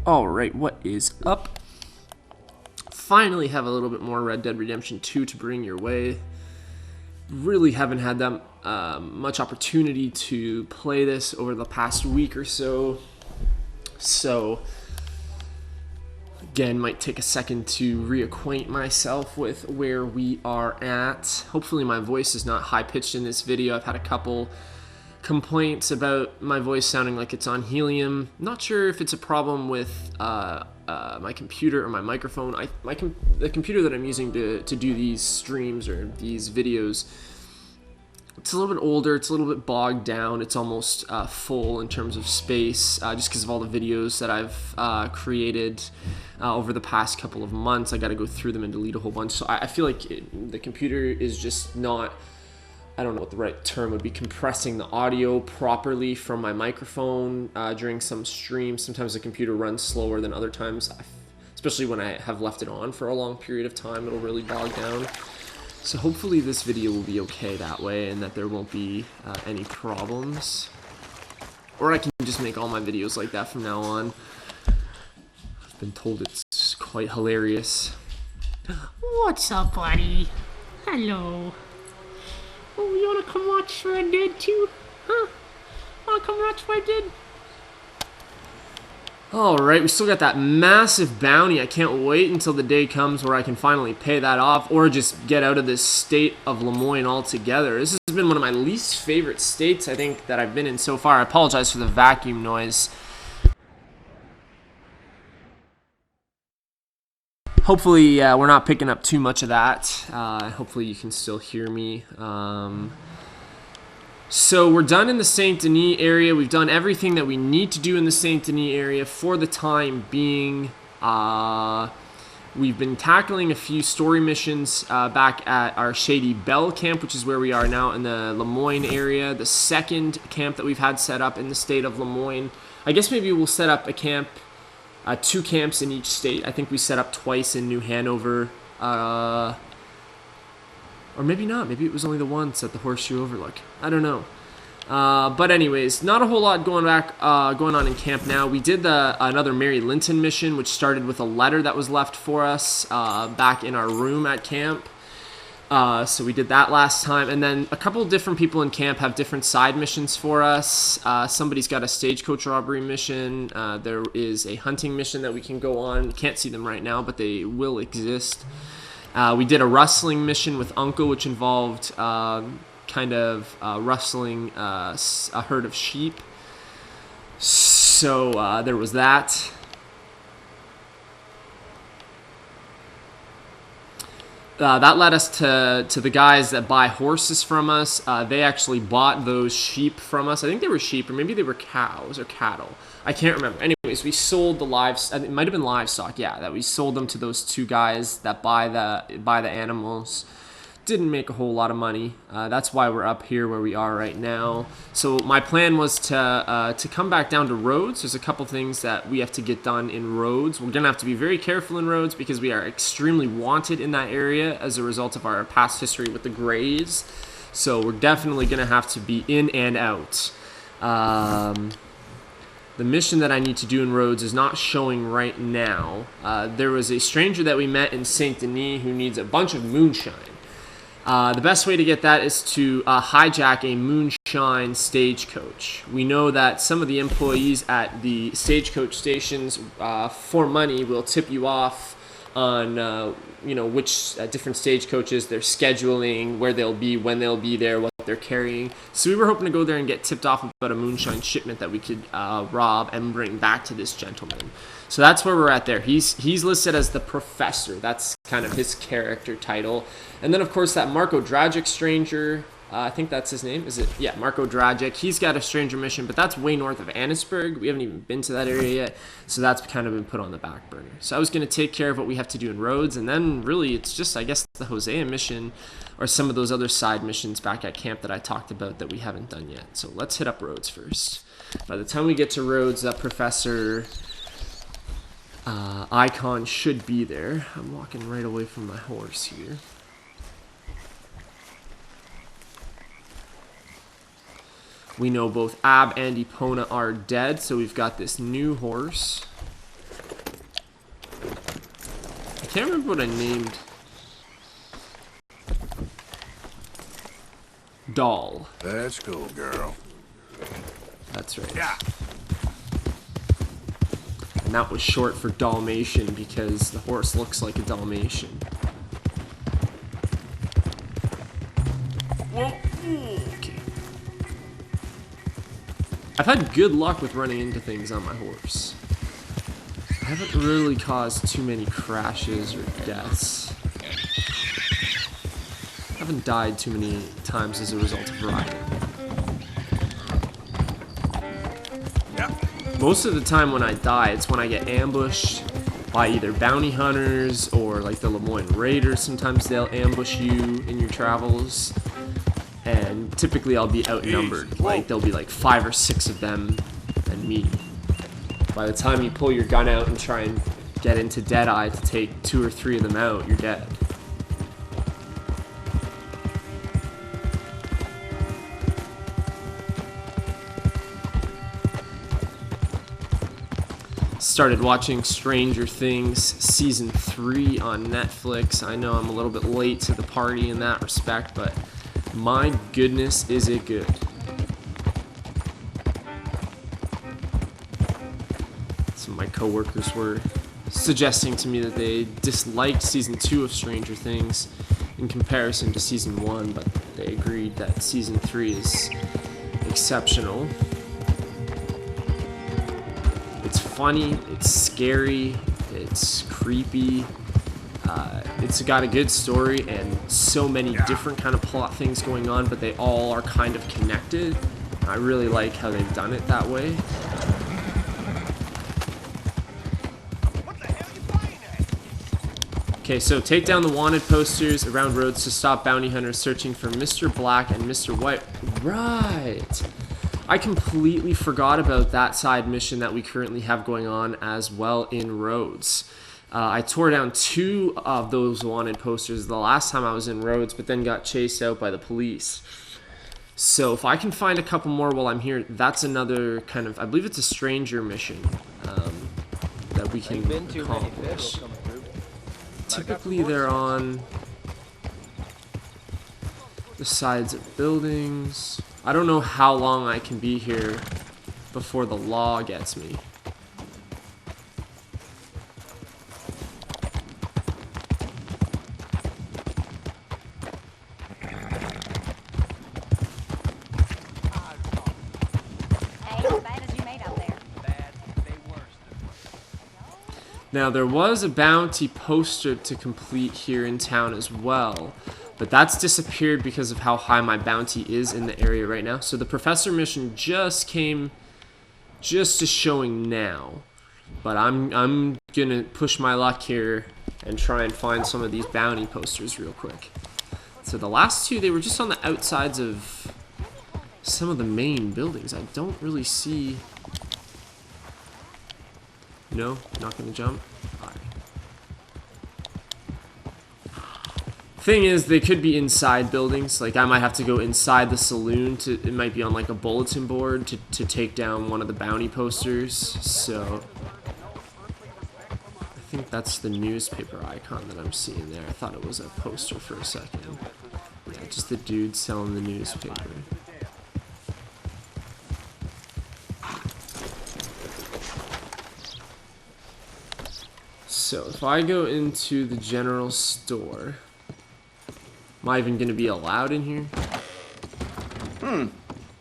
Alright, what is up? Finally have a little bit more Red Dead Redemption 2 to bring your way. Really haven't had that much opportunity to play this over the past week or so. So, again, might take a second to reacquaint myself with where we are at. Hopefully my voice is not high-pitched in this video. I've had a couple complaints about my voice sounding like it's on helium. Not sure if it's a problem with my computer or my microphone. The computer that I'm using to do these streams or these videos, it's a little bit older, it's a little bit bogged down, it's almost full in terms of space, just because of all the videos that I've created over the past couple of months. I got to go through them and delete a whole bunch. So I feel like the computer is just not, I don't know what the right term would be, compressing the audio properly from my microphone during some streams. Sometimes the computer runs slower than other times, especially when I have left it on for a long period of time. It'll really bog down. So hopefully this video will be okay that way and that there won't be any problems. Or I can just make all my videos like that from now on. I've been told it's quite hilarious. What's up, buddy? Hello. Oh, you wanna come watch Red Dead 2? Huh? Wanna come watch Red Dead? Alright, we still got that massive bounty. I can't wait until the day comes where I can finally pay that off or just get out of this state of Lemoyne altogether. This has been one of my least favorite states, I think, that I've been in so far. I apologize for the vacuum noise. Hopefully we're not picking up too much of that. Hopefully you can still hear me. So we're done in the Saint Denis area. We've done everything that we need to do in the Saint Denis area for the time being. We've been tackling a few story missions back at our Shady Belle camp, which is where we are now in the Lemoyne area. The second camp that we've had set up in the state of Lemoyne. I guess maybe we'll set up a camp, 2 camps in each state. I think we set up twice in New Hanover. Or maybe not. Maybe it was only the once at the Horseshoe Overlook. I don't know. But anyways, not a whole lot going on in camp now. We did another Mary Linton mission, which started with a letter that was left for us back in our room at camp. So we did that last time. And then a couple different people in camp have different side missions for us. Somebody's got a stagecoach robbery mission. There is a hunting mission that we can go on. Can't see them right now, but they will exist. We did a rustling mission with Uncle, which involved rustling a herd of sheep. So there was that. That led us to the guys that buy horses from us. They actually bought those sheep from us. I think they were sheep, or maybe they were cows or cattle. I can't remember. Anyways, we sold the livestock. It might have been livestock, yeah. That we sold them to those 2 guys that buy the animals. Didn't make a whole lot of money. That's why we're up here where we are right now. So my plan was to come back down to Rhodes. There's a couple things that we have to get done in Rhodes. We're gonna have to be very careful in Rhodes because we are extremely wanted in that area as a result of our past history with the Greys. So we're definitely gonna have to be in and out. The mission that I need to do in Rhodes is not showing right now. There was a stranger that we met in Saint Denis who needs a bunch of moonshine. The best way to get that is to hijack a moonshine stagecoach. We know that some of the employees at the stagecoach stations for money will tip you off on which different stagecoaches they're scheduling, where they'll be, when they'll be there, what they're carrying. So we were hoping to go there and get tipped off about a moonshine shipment that we could rob and bring back to this gentleman. So that's where we're at there. He's listed as the Professor. That's kind of his character title. And then, of course, that Marko Dragic stranger, I think that's his name. Is it? Yeah, Marko Dragic. He's got a stranger mission, but that's way north of Annesburg. We haven't even been to that area yet. So that's kind of been put on the back burner. So I was going to take care of what we have to do in Rhodes. And then, really, it's just, I guess, the Hosea mission or some of those other side missions back at camp that I talked about that we haven't done yet. So let's hit up Rhodes first. By the time we get to Rhodes, that Professor icon should be there. I'm walking right away from my horse here. We know both Ab and Epona are dead, so we've got this new horse. can't remember what I named. Doll. Let's go, girl. That's right. Yeah. And that was short for Dalmatian because the horse looks like a Dalmatian. Okay. I've had good luck with running into things on my horse. I haven't really caused too many crashes or deaths. I haven't died too many times as a result of riding. Most of the time when I die, it's when I get ambushed by either bounty hunters or like the Lemoyne Raiders. Sometimes they'll ambush you in your travels. And typically I'll be outnumbered. Like there'll be like 5 or 6 of them and me. By the time you pull your gun out and try and get into Deadeye to take 2 or 3 of them out, you're dead. Started watching Stranger Things Season 3 on Netflix. I know I'm a little bit late to the party in that respect, but my goodness, is it good. Some of my coworkers were suggesting to me that they disliked Season 2 of Stranger Things in comparison to Season 1, but they agreed that Season 3 is exceptional. It's funny, it's scary, it's creepy, it's got a good story and so many different kind of plot things going on, but they all are kind of connected. I really like how they've done it that way. Okay, so take down the wanted posters around roads to stop bounty hunters searching for Mr. Black and Mr. White. Right. I completely forgot about that side mission that we currently have going on as well in Rhodes. I tore down 2 of those wanted posters the last time I was in Rhodes, but then got chased out by the police. So if I can find a couple more while I'm here, that's another kind of, I believe it's a stranger mission that we can accomplish. Typically they're on the sides of buildings. I don't know how long I can be here before the law gets me. Now there was a bounty poster to complete here in town as well, but that's disappeared because of how high my bounty is in the area right now. So the professor mission just is showing now, but I'm gonna push my luck here and try and find some of these bounty posters real quick. So the last 2, they were just on the outsides of some of the main buildings. I don't really see. No, not gonna jump. Alright. Thing is, they could be inside buildings. Like I might have to go inside the saloon to. It might be on like a bulletin board to take down one of the bounty posters. So I think that's the newspaper icon that I'm seeing there. I thought it was a poster for a second. Yeah, just the dude selling the newspaper. So if I go into the general store, am I even going to be allowed in here?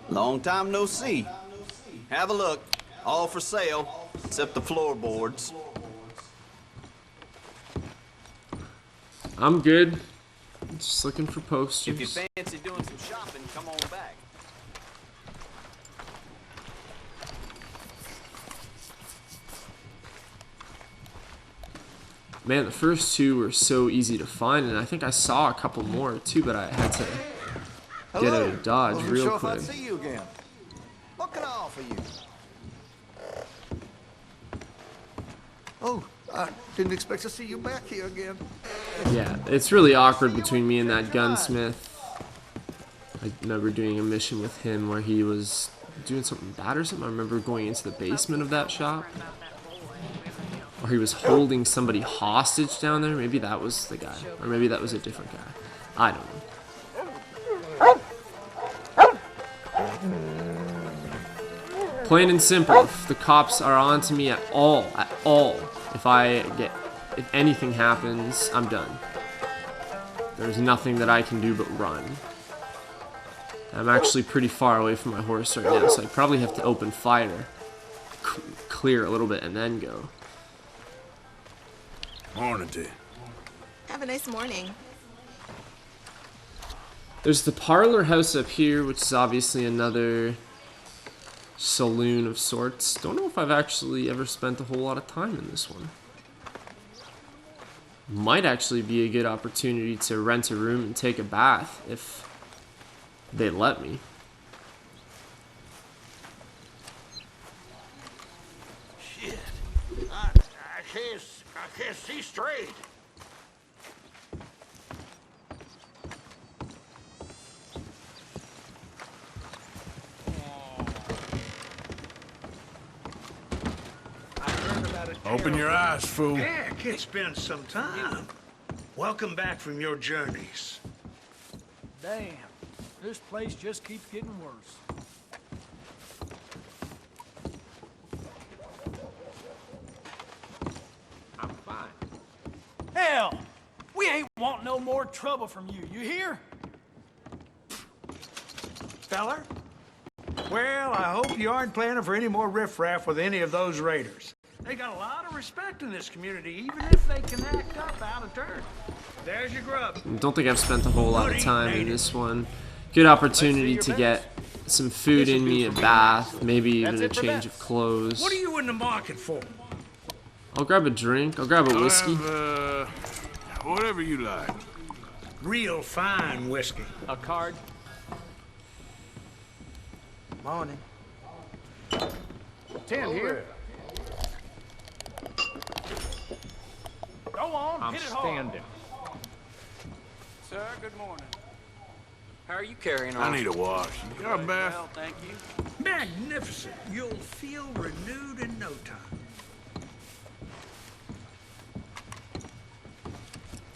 Long time no see. Have a look. All for sale, except the floorboards. I'm good. Just looking for posters. If you fancy doing some shopping, come on back. Man, the first 2 were so easy to find, and I think I saw a couple more too, but I had to get out of Dodge real sure quick. If I'd see you again. What can I offer you? Oh, I didn't expect to see you back here again. Yeah, it's really awkward between me and that gunsmith. I remember doing a mission with him where he was doing something bad or something. I remember going into the basement of that shop. Or he was holding somebody hostage down there. Maybe that was the guy. Or maybe that was a different guy. I don't know. Plain and simple. If the cops are on to me at all, if anything happens, I'm done. There's nothing that I can do but run. I'm actually pretty far away from my horse right now, so I probably have to open fire. Clear a little bit and then go. Morning to you. Have a nice morning. There's the parlor house up here, which is obviously another saloon of sorts. Don't know if I've actually ever spent a whole lot of time in this one. Might actually be a good opportunity to rent a room and take a bath if they let me. Shit. I can't see straight. Open your eyes, fool. Heck, it's been some time. Welcome back from your journeys. Damn, this place just keeps getting worse. I'm fine. Hell, we ain't want no more trouble from you, you hear? Feller? Well, I hope you aren't planning for any more riffraff with any of those raiders. They got a lot of respect in this community, even if they can act up out of turn. There's your grub. Don't think I've spent a whole lot of time in this one. Good opportunity to get some food in me, a bath, maybe even a change of clothes. What are you in the market for? I'll grab a drink. I'll grab a whiskey. Whatever you like. Real fine whiskey. A card? Morning. 10 here. Go on, I'm hit it hard. standing. Sir, good morning. How are you carrying on? I need a wash. You got a bath? Well, thank you. Magnificent. You'll feel renewed in no time.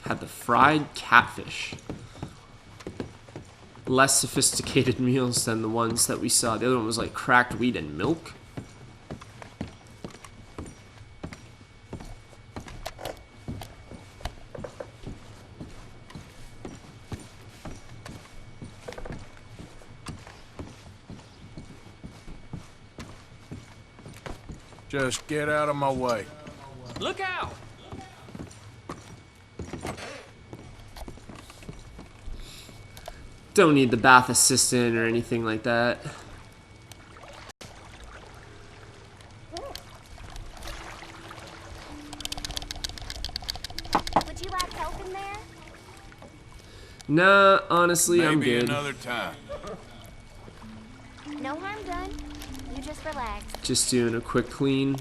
Had the fried catfish. Less sophisticated meals than the ones that we saw. The other one was like cracked wheat and milk. Just get out of my way. Look out! Don't need the bath assistant or anything like that. Would you like help in there? Nah, honestly, I'm Maybe good. another time. No harm done. You just relax. Just doing a quick clean.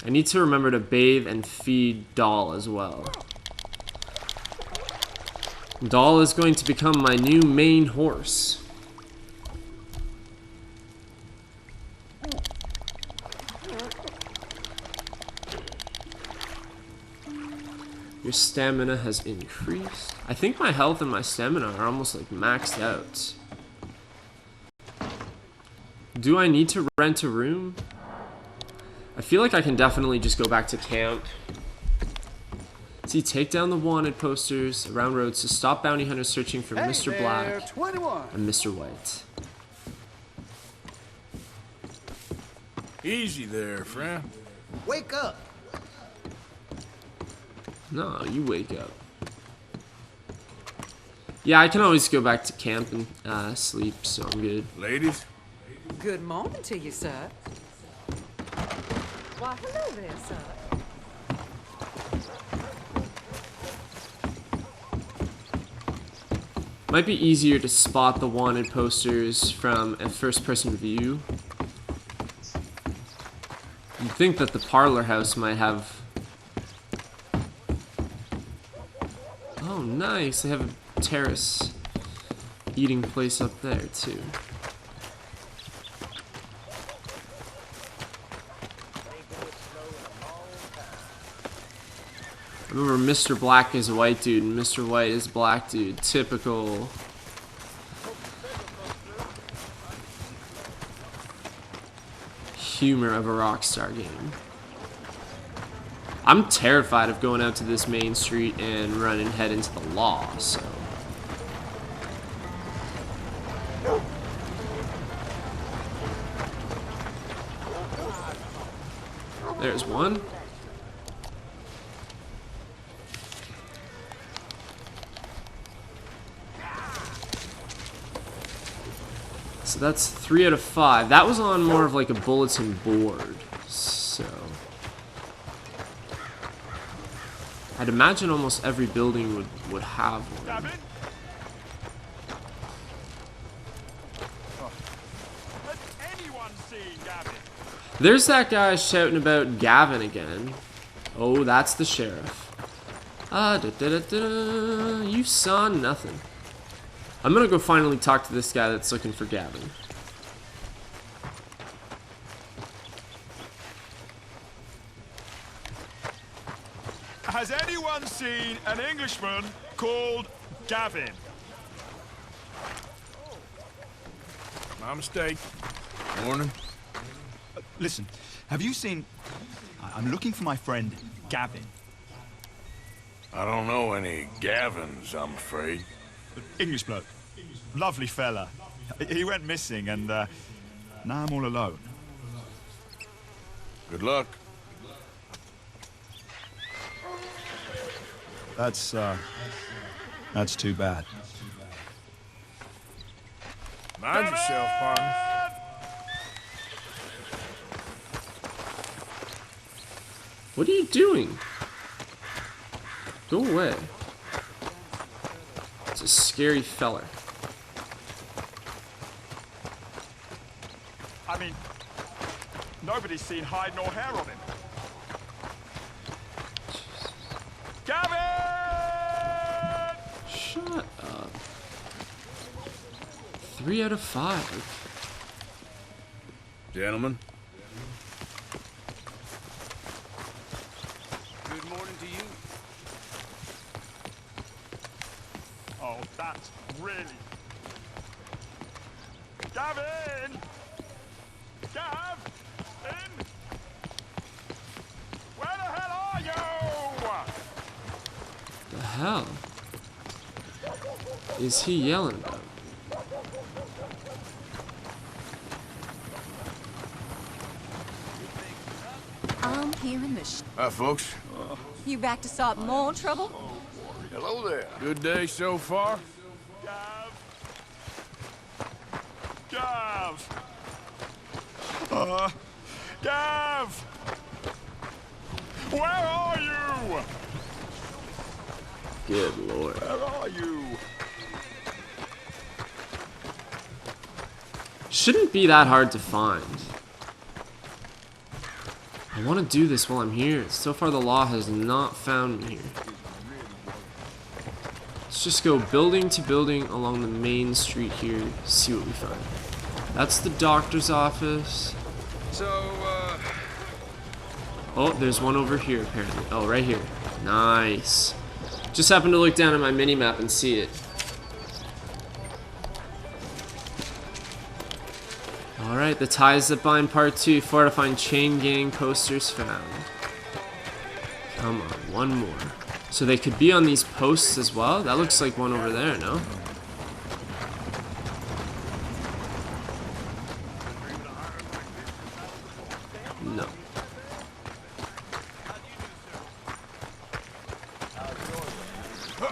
I need to remember to bathe and feed Doll as well. Doll is going to become my new main horse. Your stamina has increased. I think my health and my stamina are almost like maxed out. Do I need to rent a room? I feel like I can definitely just go back to camp. See, take down the wanted posters around roads to stop bounty hunters searching for Mr. Black 21. and Mr. White. Easy there, friend. Wake up. No, you wake up. Yeah, I can always go back to camp and sleep, so I'm good. Ladies? Good morning to you, sir. Why, hello there, sir. Might be easier to spot the wanted posters from a first-person view. You'd think that the parlor house might have... Oh, nice. They have a terrace. eating place up there too. I remember Mr. Black is a white dude and Mr. White is a black dude. Typical. Humor of a Rockstar game. I'm terrified of going out to this main street and running head into the law, so. There's one. So that's 3 out of 5. That was on more of like a bulletin board. So I'd imagine almost every building would have one. There's that guy shouting about Gavin again. Oh, that's the sheriff. You saw nothing. I'm gonna go finally talk to this guy that's looking for Gavin. Has anyone seen an Englishman called Gavin? My mistake. Morning. Listen, have you seen... I'm looking for my friend Gavin. I don't know any Gavins, I'm afraid. English bloke. Lovely fella. He went missing and now I'm all alone. Good luck. That's too bad. Mind yourself, partner. What are you doing? Go away. It's a scary feller. I mean, nobody's seen hide nor hair of him. Gavin! Shut up. 3 out of 5. Gentlemen. Good morning to you. Oh, that's really... Gavin! Gav! In! Where the hell are you? The hell is he yelling about? I'm hearing the Hi, folks. You back to start more trouble? Hello there. Good day so far? Gav! Gav! Gav! Where are you? Good lord. Where are you? Shouldn't be that hard to find. I want to do this while I'm here. So far the law has not found me here. Let's just go building to building along the main street here, see what we find. That's the doctor's office. Oh, there's one over here apparently. Oh, right here. Nice. Just happened to look down at my mini-map and see it. Alright, the ties that bind part 2. 4 to find chain gang posters found. Come on, one more. So they could be on these posts as well? That looks like one over there, no? No.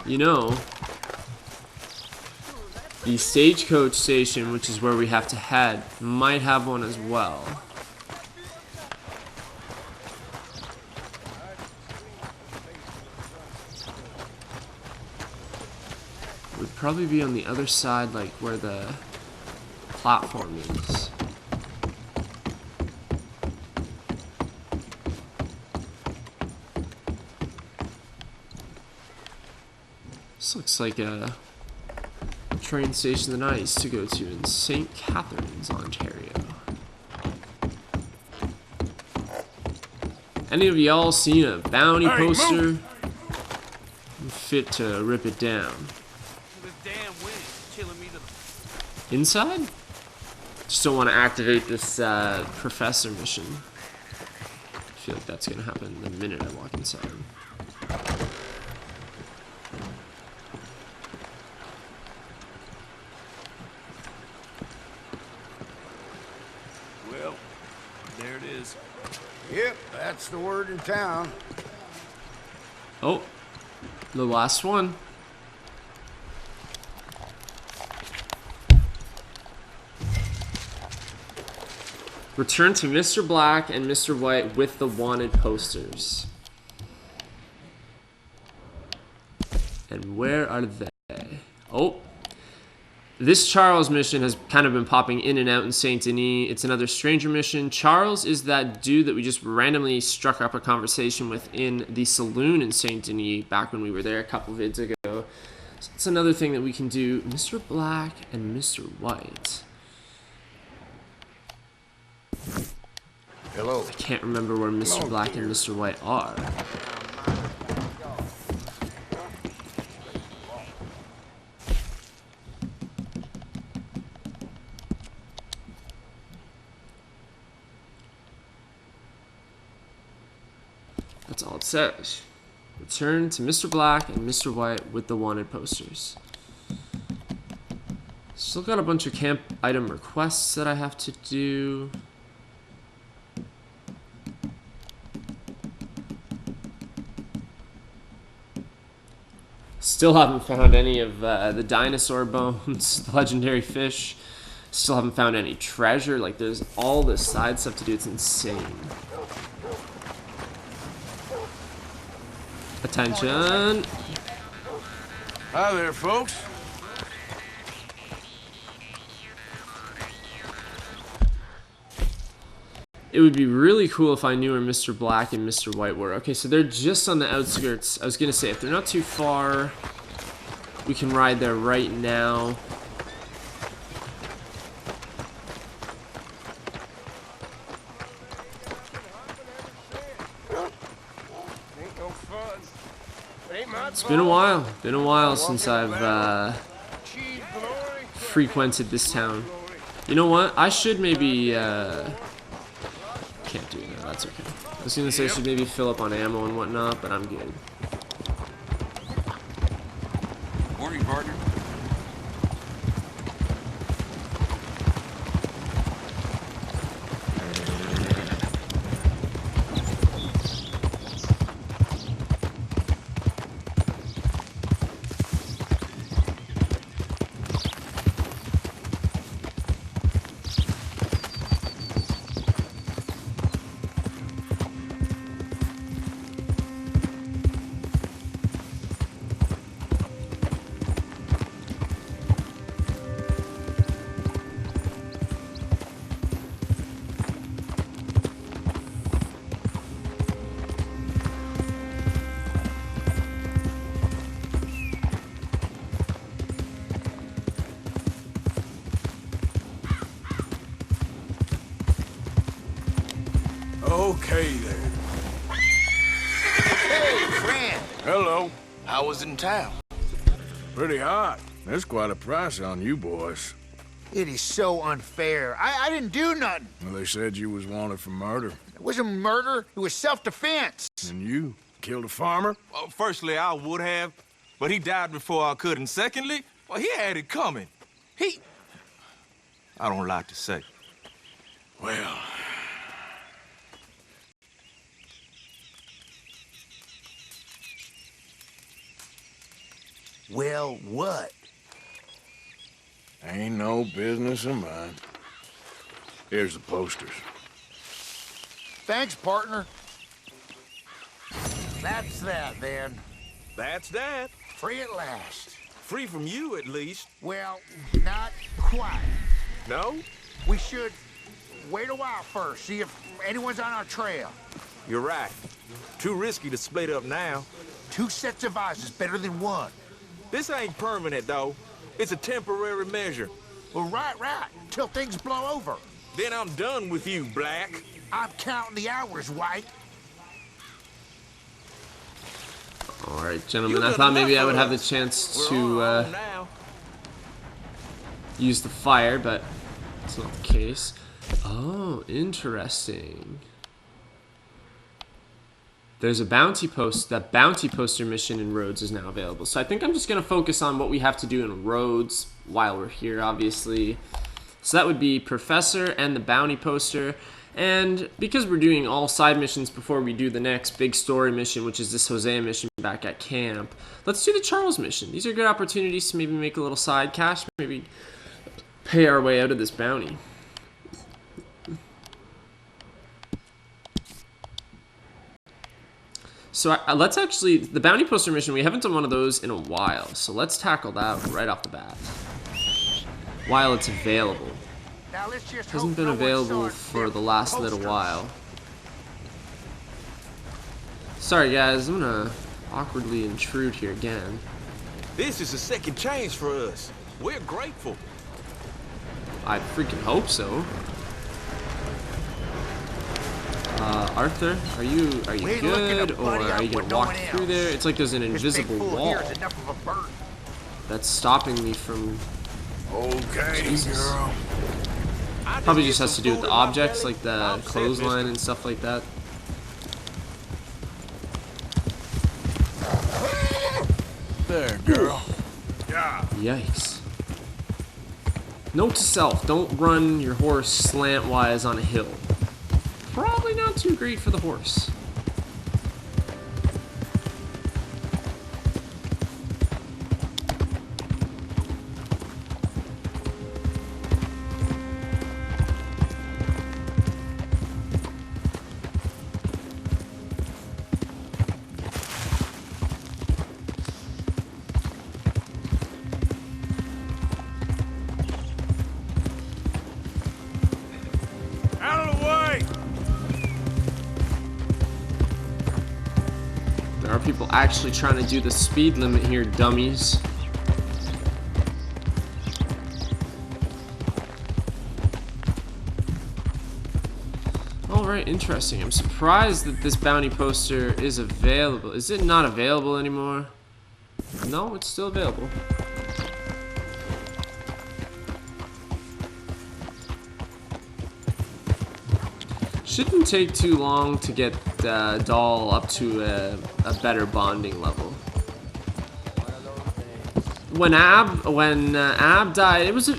You know, the stagecoach station, which is where we have to head, might have one as well. Would probably be on the other side, like where the platform is. This looks like a train station that I used to go to in St. Catharines, Ontario. Any of y'all seen a bounty poster? Fit to rip it down. This damn wind is chilling me to the... Inside? Just don't want to activate this professor mission. I feel like that's gonna happen the minute I walk inside. Well, there it is. Yep, that's the word in town. Oh, the last one. Return to Mr. Black and Mr. White with the wanted posters. And where are they? Oh. This Charles mission has kind of been popping in and out in Saint Denis. It's another stranger mission. Charles is that dude that we just randomly struck up a conversation with in the saloon in Saint Denis back when we were there a couple vids ago. So it's another thing that we can do. Mr. Black and Mr. White. Hello. I can't remember where Mr. Black and Mr. White are. That's all it says. Return to Mr. Black and Mr. White with the wanted posters. Still got a bunch of camp item requests that I have to do. Still haven't found any of the dinosaur bones, the legendary fish. Still haven't found any treasure. Like, there's all this side stuff to do. It's insane. Attention. Hi there, folks. It would be really cool if I knew where Mr. Black and Mr. White were. Okay, so they're just on the outskirts. I was gonna say, if they're not too far, we can ride there right now. It's been a while since I've frequented this town. You know what? I should maybe can't do that. That's okay. I was gonna say I should maybe fill up on ammo and whatnot, but I'm good. Morning, partner. Okay, then. Hey, friend. Hello. How was in town? Pretty hot. There's quite a price on you boys. It is so unfair. I didn't do nothing. Well, they said you was wanted for murder. It wasn't murder. It was self-defense. And you killed a farmer? Well, firstly, I would have, but he died before I could. And secondly, well, he had it coming. I don't like to say. Well... Well, what? Ain't no business of mine. Here's the posters. Thanks, partner. That's that, then. That's that. Free at last. Free from you, at least. Well, not quite. No? We should wait a while first, see if anyone's on our trail. You're right. Too risky to split up now. 2 sets of eyes is better than 1. This ain't permanent, though. It's a temporary measure. Well, right. Till things blow over. Then I'm done with you, Black. I'm counting the hours, White. All right, gentlemen. I thought maybe I would have the chance to use the fire, but it's not the case. Oh, interesting. There's a bounty post. That bounty poster mission in Rhodes is now available. So I think I'm just going to focus on what we have to do in Rhodes while we're here, obviously. So that would be Professor and the bounty poster. And because we're doing all side missions before we do the next big story mission, which is this Hosea mission back at camp, let's do the Charles mission. These are good opportunities to maybe make a little side cash, maybe pay our way out of this bounty. So let's actually, the bounty poster mission, we haven't done one of those in a while. So let's tackle that right off the bat, while it's available. Now let's just Hasn't been available for the last little while. Sorry guys, I'm gonna awkwardly intrude here again. This is a second chance for us. We're grateful. I freaking hope so. Arthur, are you good, or are you gonna walk through there? It's like there's an invisible wall that's stopping me from. Okay, Jesus. girl. Probably just has to do with the objects, like the clothesline and stuff like that. There, girl. Yikes. Note to self, don't run your horse slant-wise on a hill. Probably not too great for the horse. Out of the way! There are people actually trying to do the speed limit here, dummies. Alright, interesting. I'm surprised that this bounty poster is available. Is it not available anymore? No, it's still available. Shouldn't take too long to get Doll up to a better bonding level. When Ab died, it was a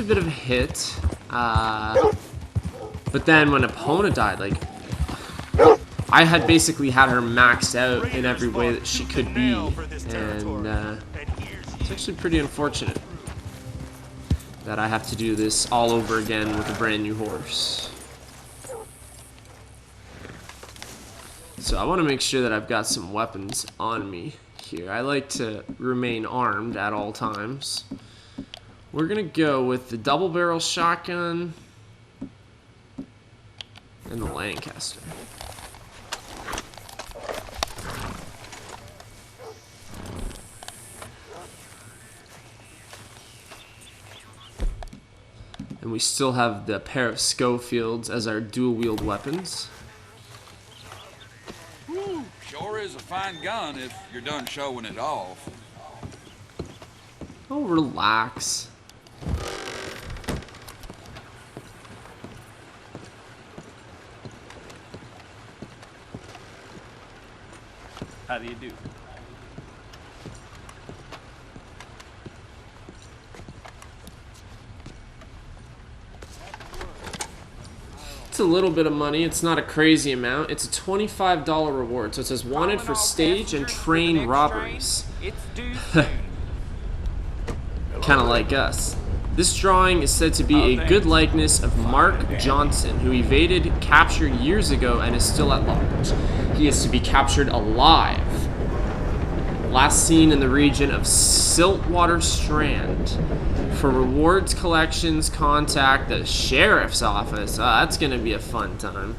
bit of a hit. But then when Epona died, like, I had basically had her maxed out in every way that she could be, and it's actually pretty unfortunate that I have to do this all over again with a brand new horse. So I want to make sure that I've got some weapons on me here. I like to remain armed at all times. We're going to go with the double barrel shotgun and the Lancaster. And we still have the pair of Schofields as our dual-wield weapons. Sure is a fine gun if you're done showing it off. Oh, relax. How do you do? It's a little bit of money. It's not a crazy amount. It's a $25 reward. So it says wanted for stage and train robberies. Kind of like us. This drawing is said to be a good likeness of Mark Johnson, who evaded capture years ago and is still at large. He is to be captured alive. Last seen in the region of Siltwater Strand. For rewards collections, contact the sheriff's office. That's gonna be a fun time.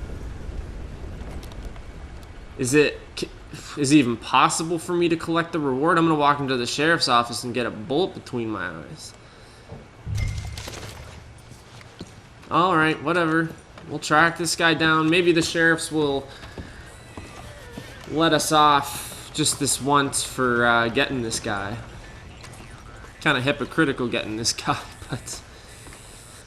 Is it? is it even possible for me to collect the reward? I'm gonna walk into the sheriff's office and get a bullet between my eyes. Alright, whatever. We'll track this guy down. Maybe the sheriffs will let us off just this once for getting this guy. Kind of hypocritical getting this guy, but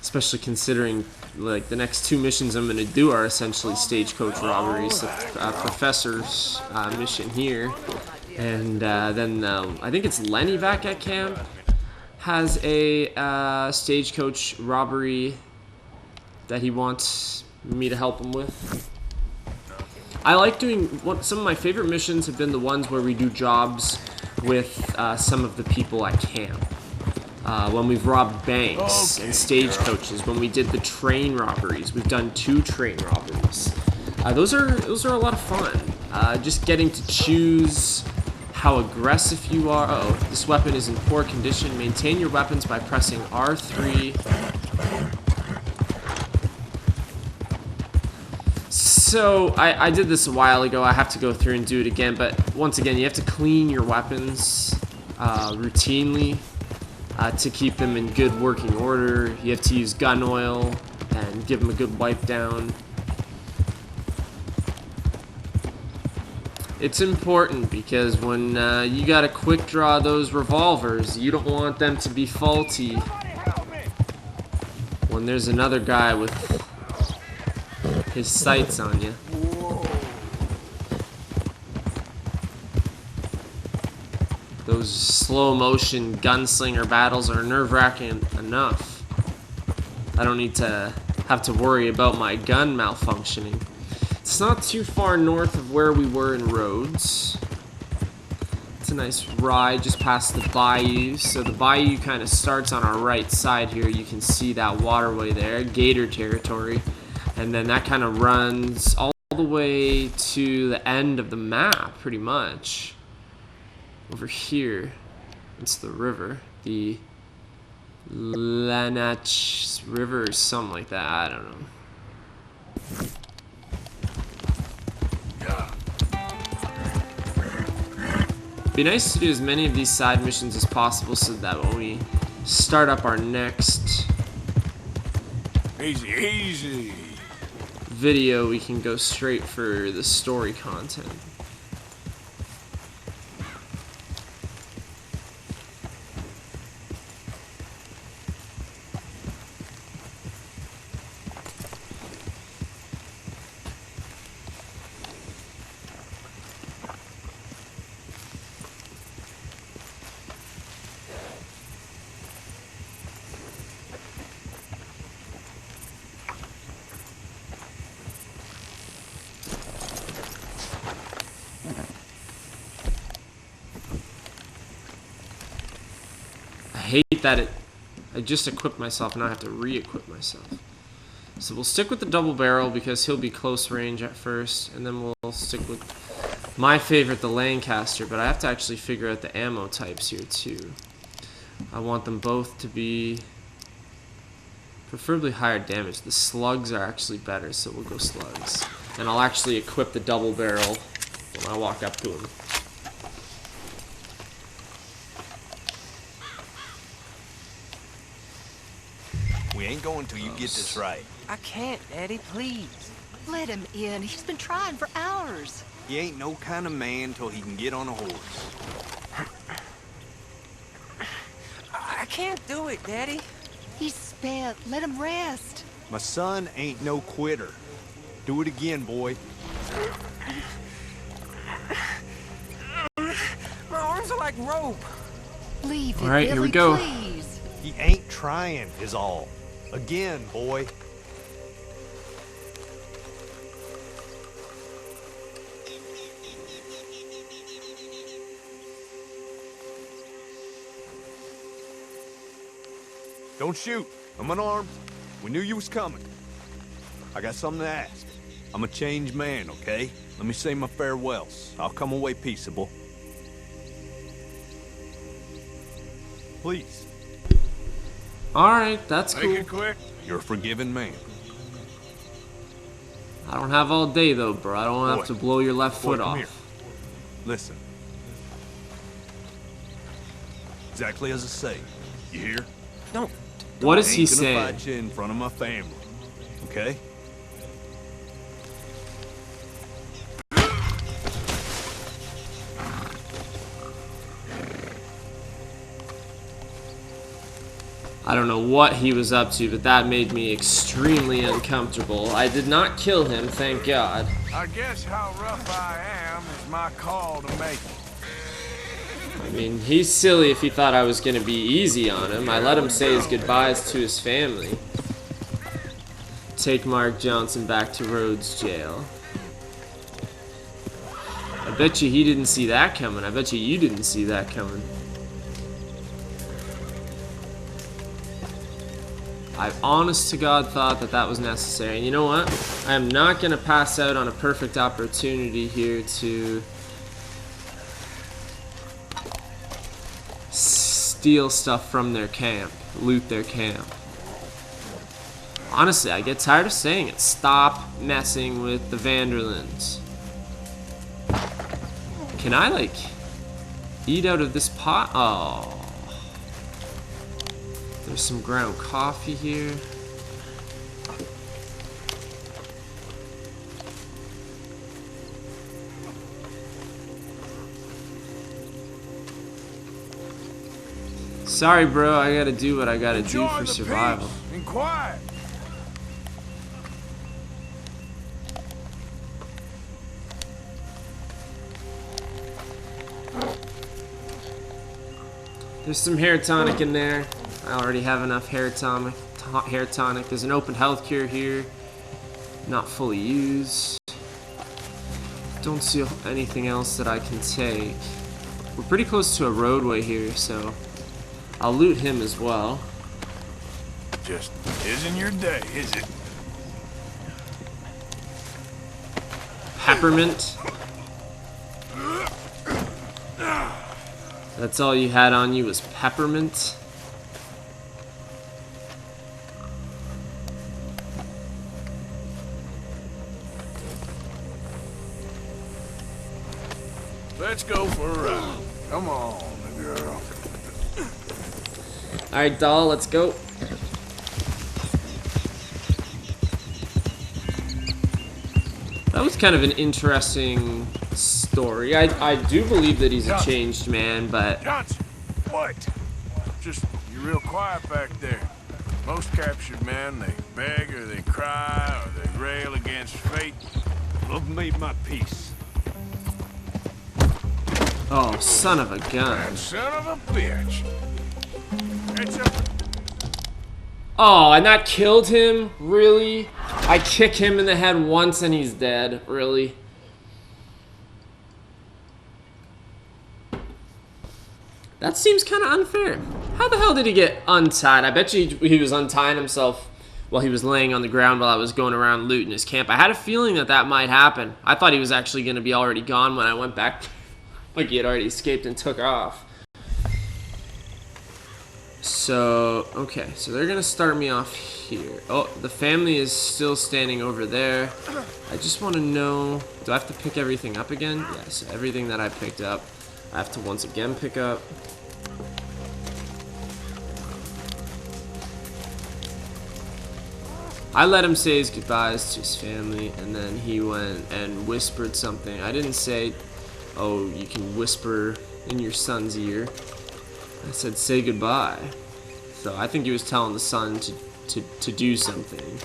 especially considering like the next 2 missions I'm going to do are essentially stagecoach robberies. The professor's mission here, and then I think it's Lenny back at camp has a stagecoach robbery that he wants me to help him with. I like doing some of my favorite missions have been the ones where we do jobs with some of the people at camp. When we've robbed banks and stagecoaches, when we did the train robberies, we've done 2 train robberies. Those are a lot of fun. Just getting to choose how aggressive you are. Uh-oh, this weapon is in poor condition. Maintain your weapons by pressing R3. So, I did this a while ago. I have to go through and do it again, but once again, you have to clean your weapons routinely to keep them in good working order. You have to use gun oil and give them a good wipe down. It's important because when you gotta quick draw those revolvers, you don't want them to be faulty when there's another guy with his sights on you. Those slow motion gunslinger battles are nerve-wracking enough. I don't need to have to worry about my gun malfunctioning. It's not too far north of where we were in Rhodes. It's a nice ride just past the bayou. So the bayou kind of starts on our right side here. You can see that waterway there, Gator territory. And then that kind of runs all the way to the end of the map, pretty much. Over here, it's the river. The Lanach River or something like that. I don't know. It'd be nice to do as many of these side missions as possible so that when we start up our next Easy. video, we can go straight for the story content. I hate that I just equipped myself and now I have to re-equip myself. So we'll stick with the double barrel because he'll be close range at first, and then we'll stick with my favorite, the Lancaster, but I have to actually figure out the ammo types here too. I want them both to be preferably higher damage. The slugs are actually better, so we'll go slugs. And I'll actually equip the double barrel when I walk up to him. We ain't going till you get this right. I can't, Daddy, please. Let him in. He's been trying for hours. He ain't no kind of man till he can get on a horse. I can't do it, Daddy. He's spent. Let him rest. My son ain't no quitter. Do it again, boy. My arms are like rope. Leave it, all right, Billy, here we go. Please. He ain't trying, is all. Again, boy. Don't shoot. I'm unarmed. We knew you was coming. I got something to ask. I'm a changed man, okay? Let me say my farewells. I'll come away peaceable. Please. Alright, that's cool. Make it quick. You're a forgiving man. I don't have all day though, bro. I don't have Boy. to blow your left Boy, foot come off. here. Listen. Exactly as I say. You hear? No. What is I he ain't gonna saying? fight you in front of my family. Okay? I don't know what he was up to, but that made me extremely uncomfortable. I did not kill him, thank God. I guess how rough I am is my call to make. I mean, he's silly if he thought I was gonna be easy on him. I let him say his goodbyes to his family. Take Mark Johnson back to Rhodes Jail. I bet you he didn't see that coming. I bet you didn't see that coming. I honest to God thought that that was necessary. And you know what? I am not going to pass out on a perfect opportunity here to steal stuff from their camp, loot their camp. Honestly, I get tired of saying it. Stop messing with the Vanderlands. Can I, like, eat out of this pot? Oh. There's some ground coffee here. Sorry, bro. I gotta do what I gotta do for survival. And quiet. There's some hair tonic in there. I already have enough hair tonic. There's an open health cure here. Not fully used. Don't see anything else that I can take. We're pretty close to a roadway here, so I'll loot him as well. Just isn't your day, is it? Peppermint. That's all you had on you was peppermint. Let's go for a ride. Come on, girl. Alright, doll, let's go. That was kind of an interesting story. I do believe that he's a changed man, but... Johnson, what? Just, you're real quiet back there. Most captured men, they beg or they cry or they rail against fate. I've made my peace. Oh, son of a gun. Son of a bitch. Oh, and that killed him? Really? I kick him in the head once and he's dead. Really? That seems kind of unfair. How the hell did he get untied? I bet you he was untying himself while he was laying on the ground while I was going around looting his camp. I had a feeling that that might happen. I thought he was actually going to be already gone when I went back. Like he had already escaped and took off. So, okay. So they're going to start me off here. Oh, the family is still standing over there. I just want to know, do I have to pick everything up again? Yes, everything that I picked up, I have to once again pick up. I let him say his goodbyes to his family, and then he went and whispered something. I didn't say, oh, you can whisper in your son's ear. I said, say goodbye. So I think he was telling the son to do something.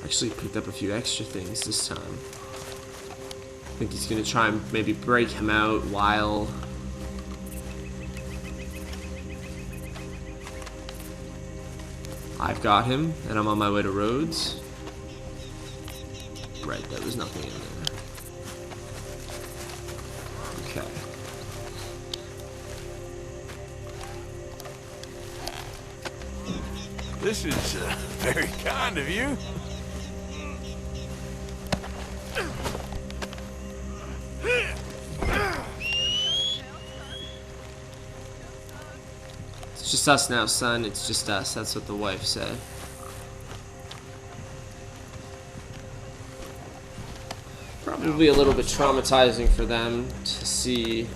Actually picked up a few extra things this time. I think he's going to try and maybe break him out while... I've got him, and I'm on my way to Rhodes. Right, there was nothing in there. Okay. This is very kind of you. It's just us now, son. It's just us. That's what the wife said. Probably It'll be a little bit traumatizing for them to see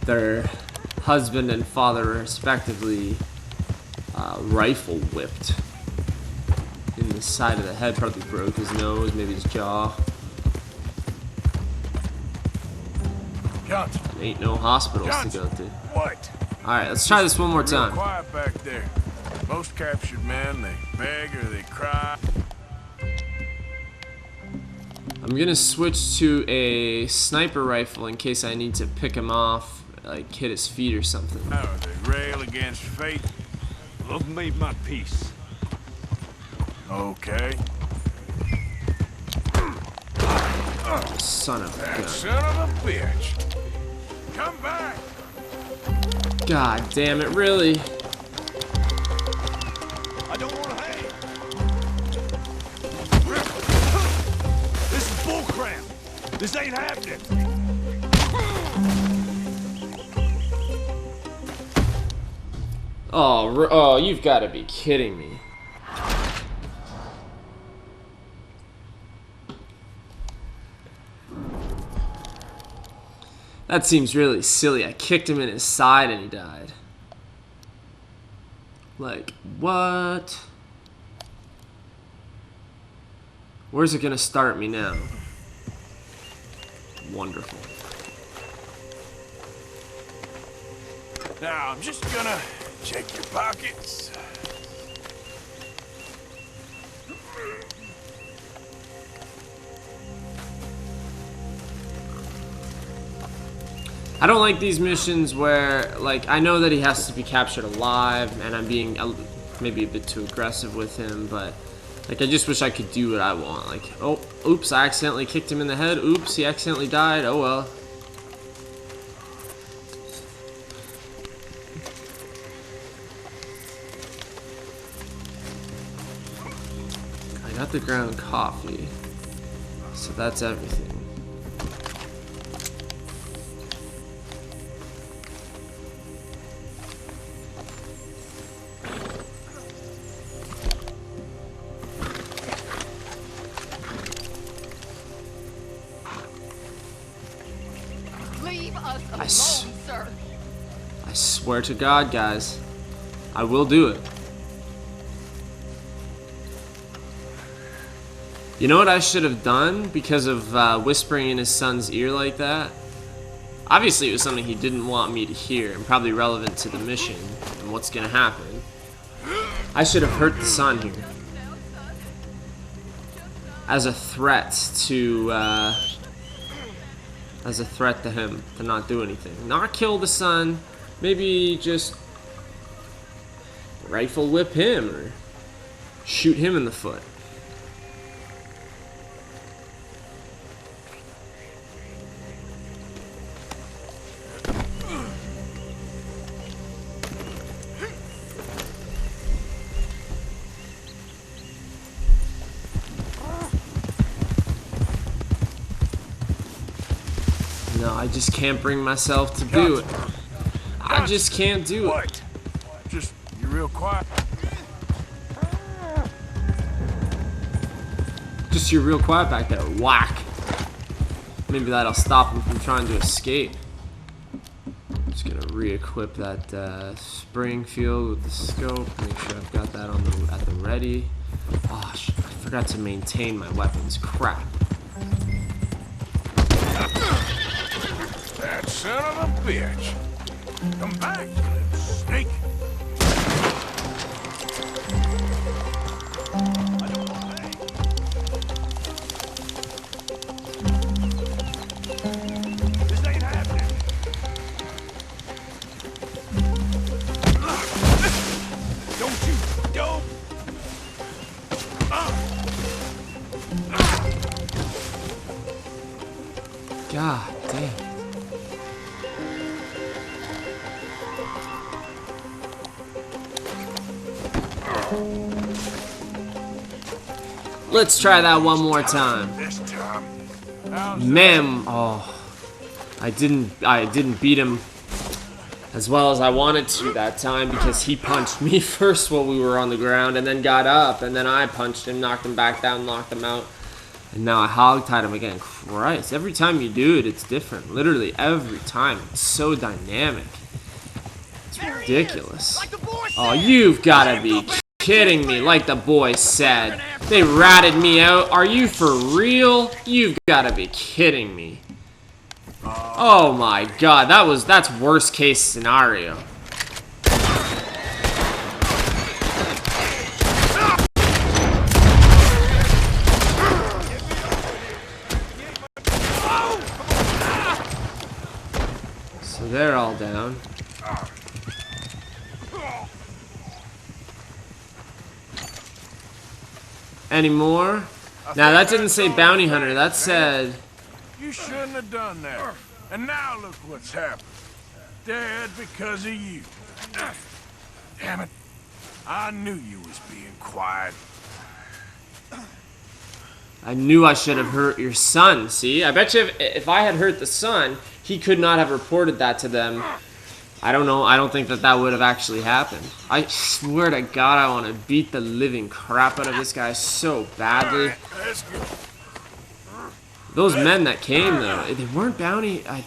their husband and father respectively rifle whipped in the side of the head. Probably broke his nose, maybe his jaw. Johnson. Ain't no hospitals Johnson. to go to. What? Alright, let's try this one more Real time. quiet back there. Most captured men, they beg or they cry. I'm gonna switch to a sniper rifle in case I need to pick him off, like hit his feet or something. Or they rail against fate. I've made my peace. Okay. Son of a That gun. son of a bitch. Come back. God damn it, really? I don't want to hang. This is bullcrap. This ain't happening. Oh, you've got to be kidding me. That seems really silly. I kicked him in his side and he died. Like, what? Where's it gonna start me now? Wonderful. Now, I'm just gonna check your pockets. I don't like these missions where, like, I know that he has to be captured alive, and I'm being maybe a bit too aggressive with him, but, like, I just wish I could do what I want. Like, oh, oops, I accidentally kicked him in the head. Oops, he accidentally died. Oh, well. I got the ground coffee, so that's everything. Leave us alone, sir. I swear to God, guys, I will do it. You know what I should have done because of whispering in his son's ear like that? Obviously, it was something he didn't want me to hear and probably relevant to the mission and what's going to happen. I should have hurt the son here. As a threat to him to not do anything. Not kill the son, maybe just rifle whip him or shoot him in the foot. No, I just can't bring myself to do it. I just can't do it. What? Just, you're real quiet. Just you're real quiet back there. Whack. Maybe that'll stop him from trying to escape. Just gonna re-equip that Springfield with the scope. Make sure I've got that on at the ready. Oh, I forgot to maintain my weapons. Crap. That son of a bitch. Come back, you little snake. This ain't happening. Don't you go. God damn. Let's try that one more time. This time. Man, oh, I didn't beat him as well as I wanted to that time, because he punched me first while we were on the ground and then got up, and then I punched him, knocked him back down, knocked him out, and now I hogtied him again. Christ, every time you do it, it's different. Literally every time. It's so dynamic. It's ridiculous. Oh, you've got to be kidding me, like the boys said. They ratted me out. Are you for real? You've got to be kidding me. Oh my god, that's worst case scenario. So they're all down. Any more? Now that didn't say bounty hunter, that said... You shouldn't have done that. And now look what's happened. Dead because of you. Damn it. I knew you was being quiet. I knew I should have hurt your son, see? I bet you if I had hurt the son, he could not have reported that to them. I don't know. I don't think that would have actually happened. I swear to God, I want to beat the living crap out of this guy so badly. Those men that came, though, they weren't bounty. I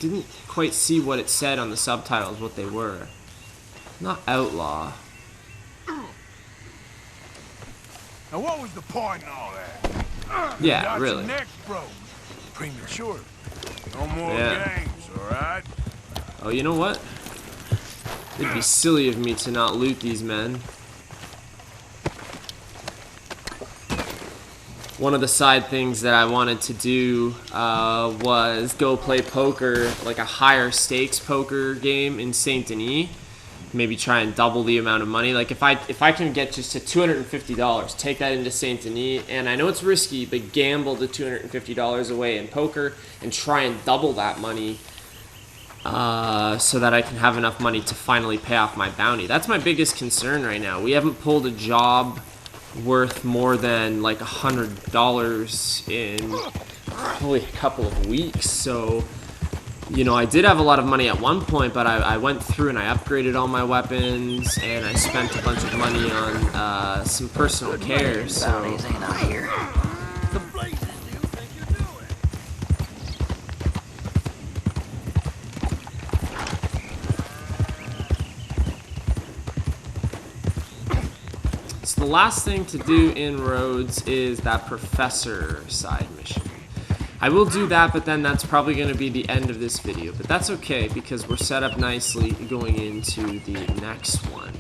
didn't quite see what it said on the subtitles, what they were. Not outlaw. Now what was the point in all that? Yeah, got really. Your neck broke. Premature. No more Yeah. games, alright? Oh, you know what? It'd be silly of me to not loot these men. One of the side things that I wanted to do was go play poker, like a higher stakes poker game in Saint Denis. Maybe try and double the amount of money. Like if I can get just to $250, take that into Saint Denis, and I know it's risky, but gamble the $250 away in poker and try and double that money so that I can have enough money to finally pay off my bounty. That's my biggest concern right now. We haven't pulled a job worth more than like $100 in probably a couple of weeks, so you know, I did have a lot of money at one point, but I went through and I upgraded all my weapons, and I spent a bunch of money on some personal care, so... So the last thing to do in Rhodes is that professor side mission. I will do that, but then that's probably going to be the end of this video. But that's okay, because we're set up nicely going into the next one.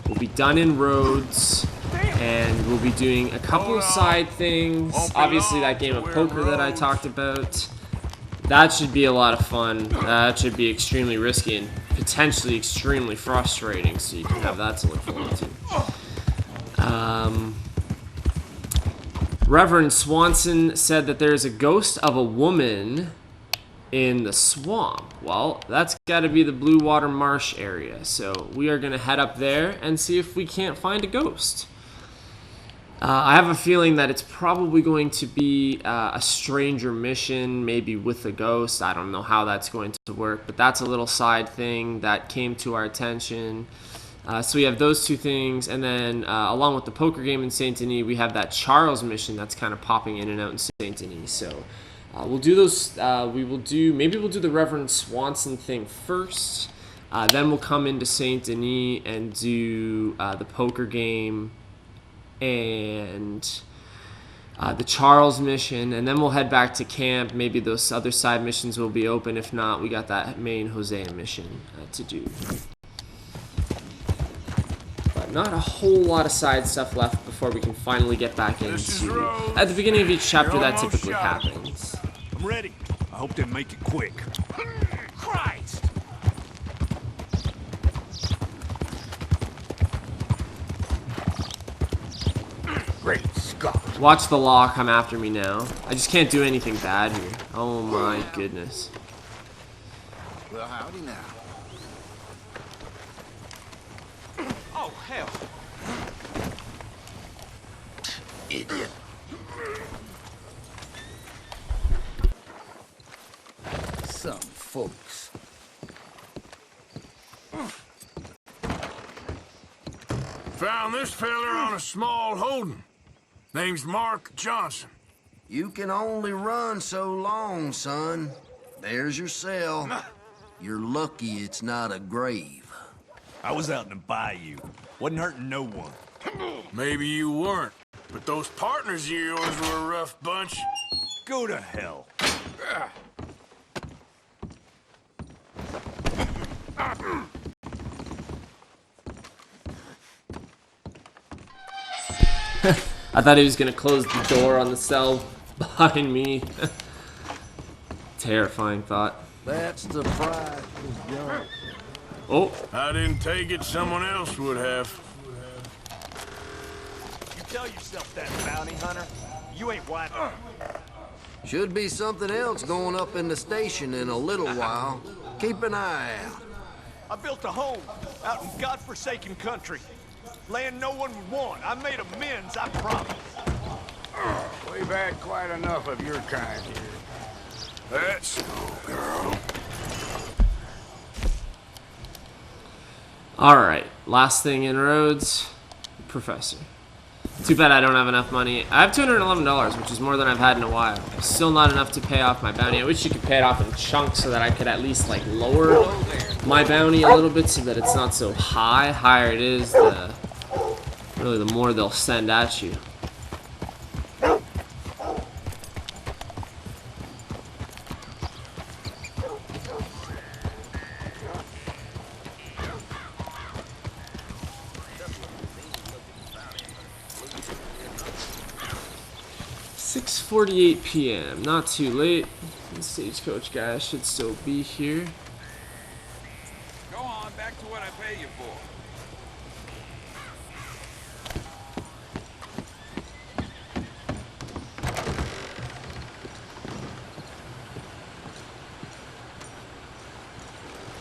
We'll be done in Rhodes, and we'll be doing a couple of side things. Obviously, that game of poker that I talked about. That should be a lot of fun. That should be extremely risky and potentially extremely frustrating, so you can have that to look forward to. Reverend Swanson said that there's a ghost of a woman in the swamp. Well, that's got to be the Blue Water Marsh area. So we are going to head up there and see if we can't find a ghost. I have a feeling that it's probably going to be a stranger mission, maybe with a ghost. I don't know how that's going to work, but that's a little side thing that came to our attention. So we have those two things, and then along with the poker game in Saint Denis, we have that Charles mission that's kind of popping in and out in Saint Denis. So we'll do those. Maybe we'll do the Reverend Swanson thing first. Then we'll come into Saint Denis and do the poker game and the Charles mission, and then we'll head back to camp. Maybe those other side missions will be open. If not, we got that main Hosea mission to do. Not a whole lot of side stuff left before we can finally get back into... At the beginning of each chapter, that typically happens. I'm ready. I hope they make it quick. Christ! Great Scott. Watch the law come after me now. I just can't do anything bad here. Oh my goodness. Well, howdy now. Oh, hell. Idiot. Some folks. Found this feller on a small holding. Name's Mark Johnson. You can only run so long, son. There's your cell. You're lucky it's not a grave. I was out in the bayou. Wasn't hurting no one. Maybe you weren't, but those partners of yours were a rough bunch. Go to hell. I thought he was gonna close the door on the cell behind me. Terrifying thought. That's the price was young. Oh. I didn't take it, someone else would have. You tell yourself that, bounty hunter. You ain't white. Should be something else going up in the station in a little while. Keep an eye out. I built a home out in godforsaken country. Land no one would want. I made amends, I promise. We've had quite enough of your kind here. Let's go, girl. Alright, last thing in Rhodes, Professor. Too bad I don't have enough money. I have $211, which is more than I've had in a while. Still not enough to pay off my bounty. I wish you could pay it off in chunks so that I could at least like lower my bounty a little bit so that it's not so high. Higher it is, really the more they'll send at you. $6:48 p.m. Not too late. The stagecoach guy should still be here. Go on, back to what I pay you for.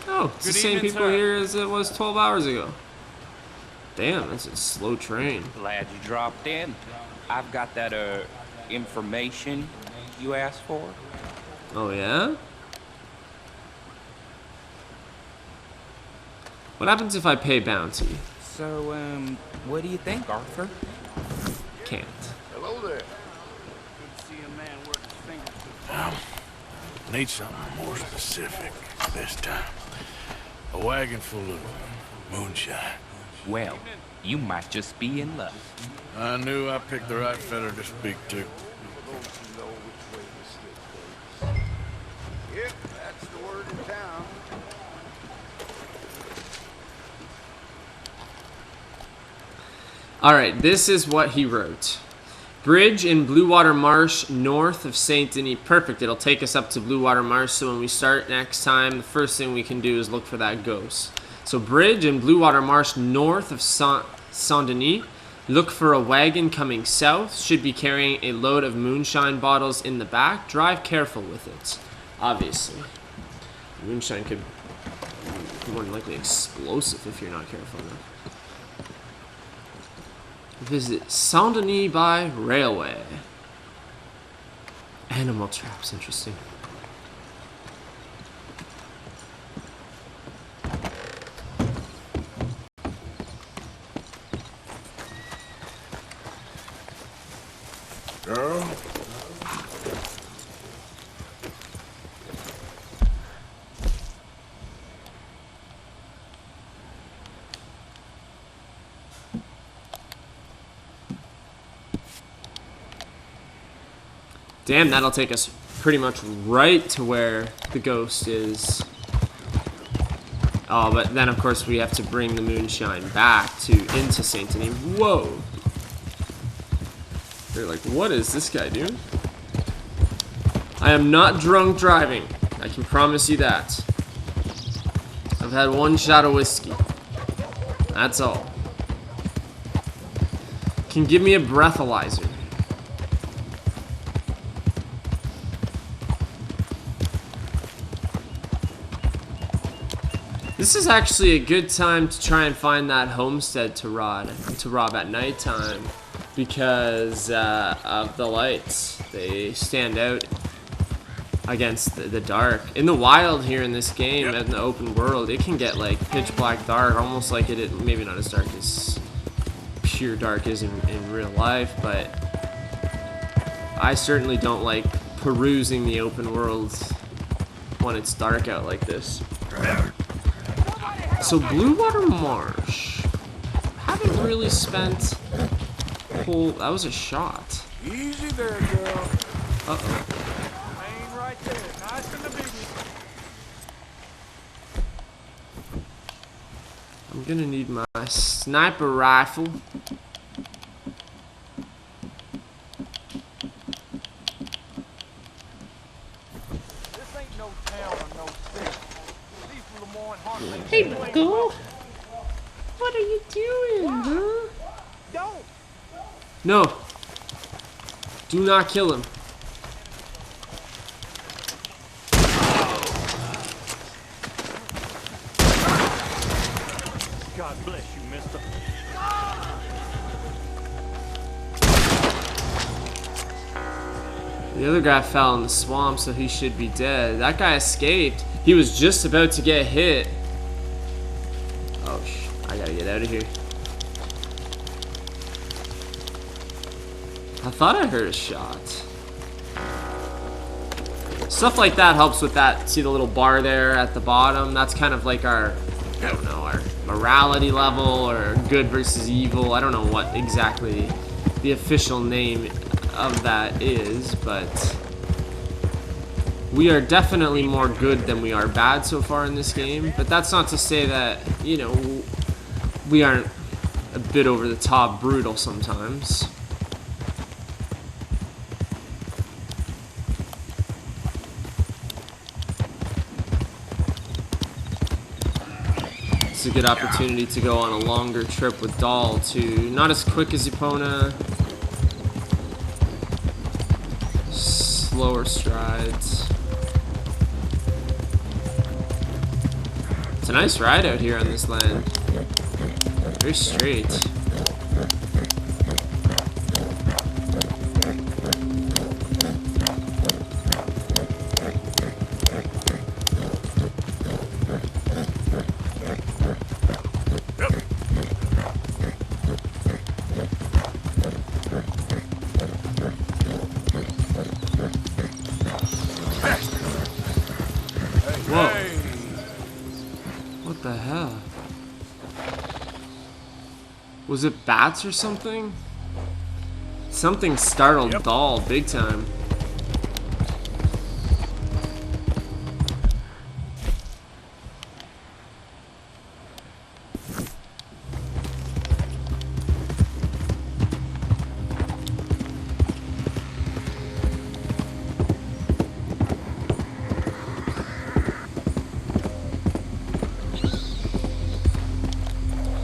Oh, it's the same people here as it was 12 hours ago. Damn, that's a slow train. Glad you dropped in. I've got that, information you asked for. Oh, yeah? What happens if I pay bounty? So, what do you think, Arthur? Can't. Hello there. Good to see a man work his fingers. Need something more specific this time. A wagon full of moonshine. Well, you might just be in luck. I knew I picked the right fella to speak to. Yep, that's the word in town. Alright, this is what he wrote. Bridge in Blue Water Marsh north of Saint Denis. Perfect, it'll take us up to Blue Water Marsh, so when we start next time, the first thing we can do is look for that ghost. So bridge in Blue Water Marsh north of Saint Denis. Look for a wagon coming south. Should be carrying a load of moonshine bottles in the back. Drive careful with it. Obviously. Moonshine could be more than likely explosive if you're not careful enough. Visit Saint Denis by railway. Animal traps, interesting. Girl? Damn, that'll take us pretty much right to where the ghost is. Oh, but then of course we have to bring the moonshine back into Saint Denis. Whoa! They're like, what is this guy doing? I am not drunk driving. I can promise you that. I've had one shot of whiskey. That's all. Can give me a breathalyzer. This is actually a good time to try and find that homestead to rob at nighttime because of the lights. They stand out against the dark. In the wild here in this game, in the open world, it can get like pitch black dark, almost like it maybe not as dark as pure dark is in real life, but I certainly don't like perusing the open world when it's dark out like this. So Blue Water Marsh. Haven't really spent whole. That was a shot. Easy there, girl. Uh-oh. Lane right there. Nice and the biggie. I'm gonna need my sniper rifle. This ain't no town or no city. These Lemoyne Heartland. Hey, Bucko. What are you doing, huh? Don't. No. Do not kill him. God bless you, mister. The other guy fell in the swamp, so he should be dead. That guy escaped. He was just about to get hit. Oh, I gotta get out of here. I thought I heard a shot. Stuff like that helps with that. See the little bar there at the bottom? That's kind of like our, I don't know, our morality level or good versus evil. I don't know what exactly the official name of that is, but we are definitely more good than we are bad so far in this game. But that's not to say that, you know, we aren't a bit over the top brutal sometimes. It's a good opportunity to go on a longer trip with Dahl too. Not as quick as Epona. Slower strides. It's a nice ride out here on this land. Very straight. What the hell? Was it bats or something? Something startled Dahl big time.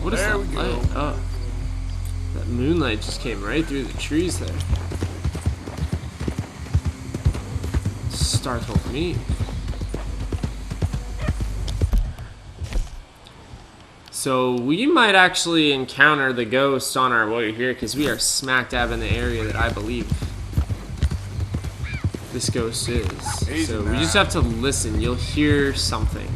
What is that light? Oh. That moonlight just came right through the trees there. Startled me. So we might actually encounter the ghost on our way here because we are smack dab in the area that I believe this ghost is. So we just have to listen. You'll hear something.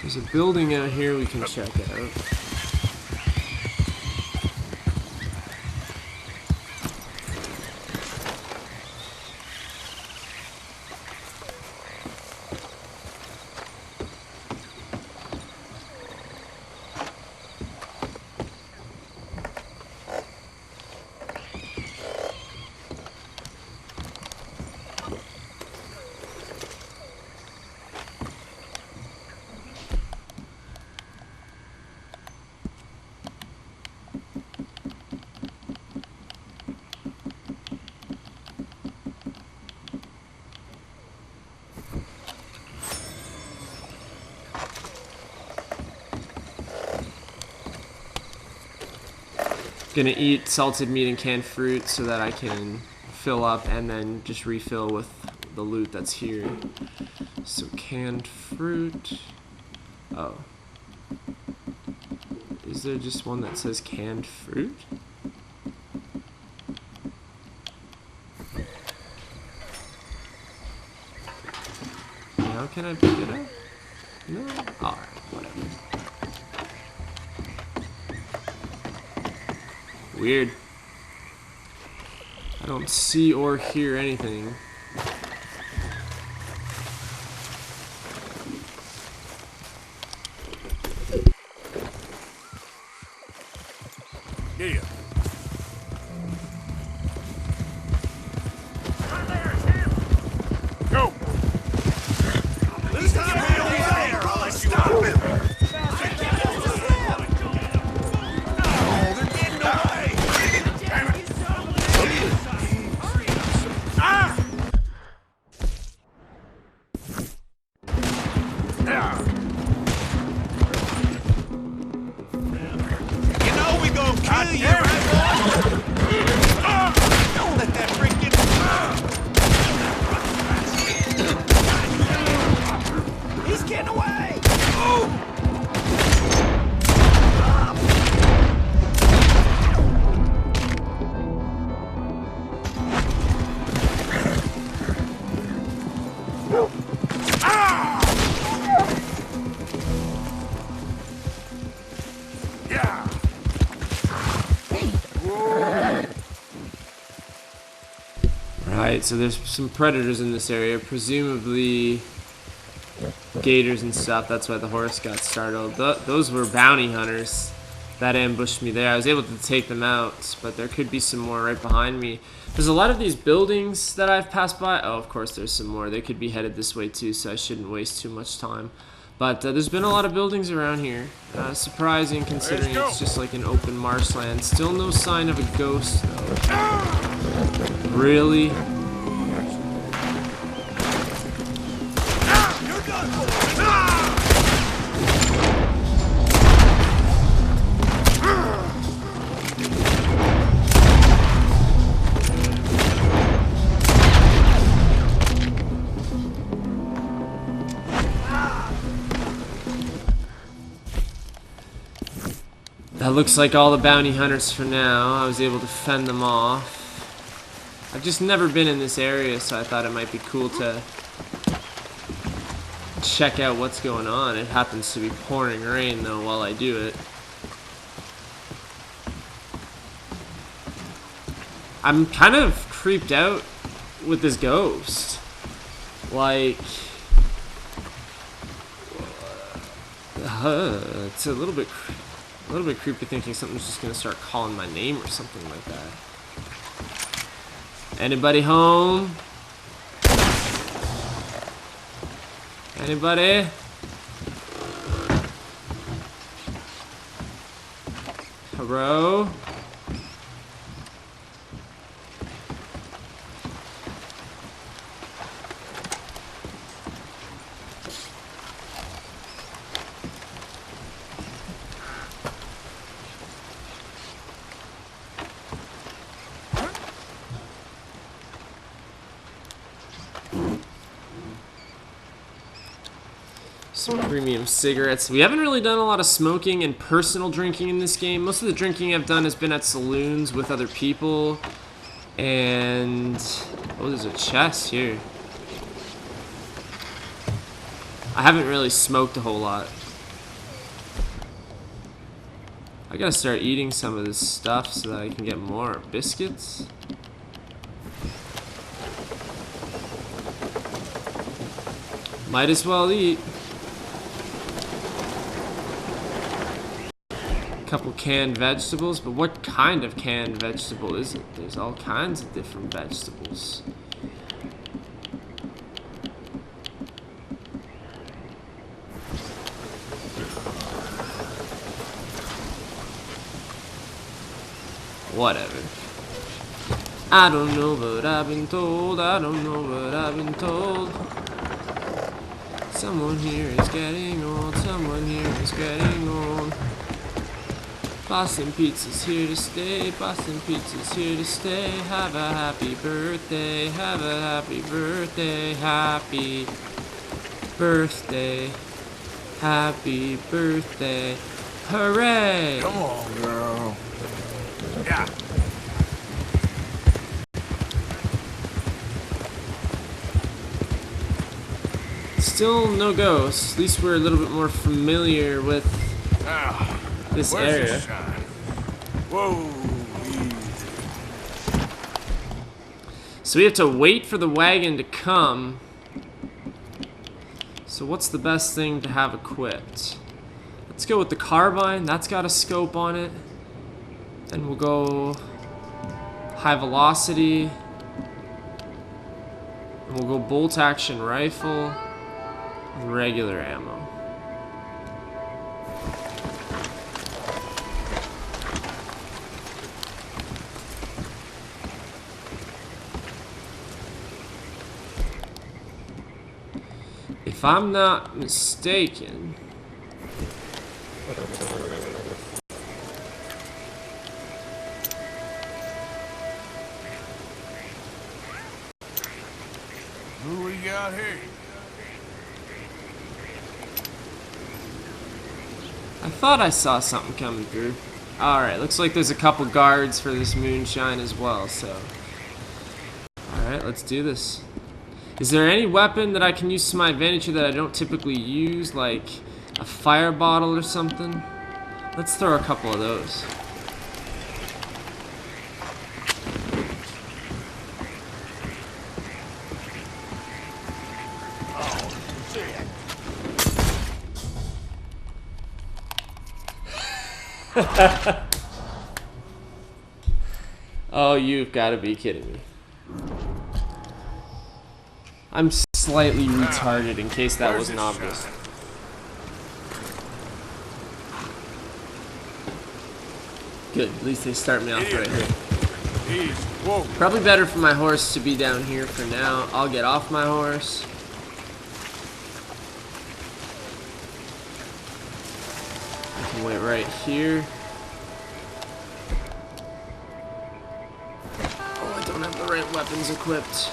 There's a building out here we can check out. Gonna eat salted meat and canned fruit so that I can fill up and then just refill with the loot that's here. So canned fruit. Oh. Is there just one that says canned fruit? How can I pick it up? No? Alright, whatever. Weird. I don't see or hear anything. Yeah. Go. This time he'll be there unless you stop him. Oh, they're getting away. Damn it. Ah! You know we gonna kill you, right, boy? Don't let that freak get... He's getting away! Oh! Yeah! Right, so there's some predators in this area, presumably gators and stuff. That's why the horse got startled. Those were bounty hunters that ambushed me there. I was able to take them out, but there could be some more right behind me. There's a lot of these buildings that I've passed by. Oh, of course there's some more. They could be headed this way too, so I shouldn't waste too much time. But there's been a lot of buildings around here. Surprising considering it's just like an open marshland. Still no sign of a ghost though. Really? That looks like all the bounty hunters for now. I was able to fend them off. I've just never been in this area, so I thought it might be cool to check out what's going on. It happens to be pouring rain though while I do it. I'm kind of creeped out with this ghost. Like, it's a little bit creepy thinking something's just gonna start calling my name or something like that. Anybody home? Anybody? Hello? Some premium cigarettes. We haven't really done a lot of smoking and personal drinking in this game. Most of the drinking I've done has been at saloons with other people. And oh, there's a chest here. I haven't really smoked a whole lot. I gotta start eating some of this stuff so that I can get more biscuits. Might as well eat. Couple canned vegetables, but what kind of canned vegetable is it? There's all kinds of different vegetables. Whatever. I don't know what I've been told. I don't know what I've been told. Someone here is getting old. Someone here is getting old. Boston Pizza's here to stay. Boston Pizza's here to stay. Have a happy birthday. Have a happy birthday. Happy birthday. Happy birthday. Hooray! Come on, girl. Yeah. Still no ghosts. At least we're a little bit more familiar with this Where's area. this shine? Whoa. So we have to wait for the wagon to come. So what's the best thing to have equipped? Let's go with the carbine. That's got a scope on it. Then we'll go high velocity. And we'll go bolt action rifle with regular ammo. If I'm not mistaken, Who we got here? I thought I saw something coming through. Alright, looks like there's a couple guards for this moonshine as well, so. Alright, let's do this. Is there any weapon that I can use to my advantage here that I don't typically use, like a fire bottle or something? Let's throw a couple of those. Oh, you've got to be kidding me. I'm slightly retarded in case that wasn't obvious. Good, at least they start me off right here. Probably better for my horse to be down here for now. I'll get off my horse. I can wait right here. Oh, I don't have the right weapons equipped.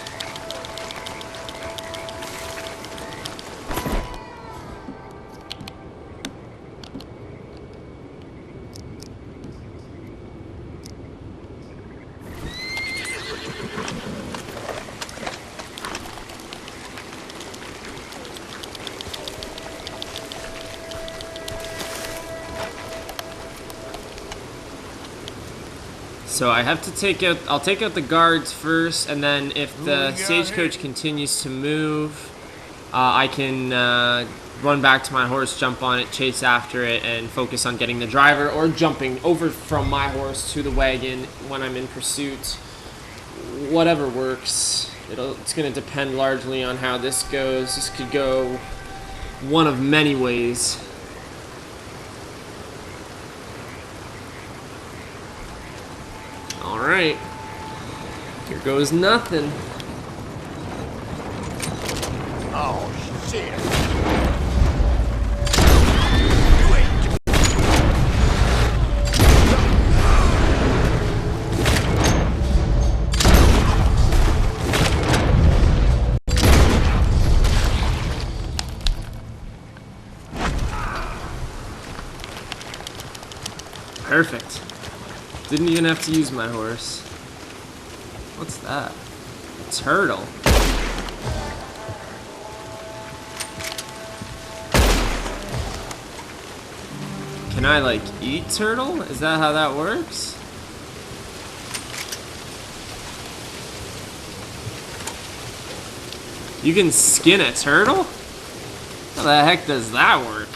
So I have to take out, I'll take out the guards first, and then if the stagecoach continues to move, I can run back to my horse, jump on it, chase after it, and focus on getting the driver, or jumping over from my horse to the wagon when I'm in pursuit. Whatever works. It's going to depend largely on how this goes. This could go one of many ways. Alright, here goes nothing. Oh, shit. Perfect. Didn't even have to use my horse. What's that? A turtle. Can I, like, eat turtle? Is that how that works? You can skin a turtle? How the heck does that work?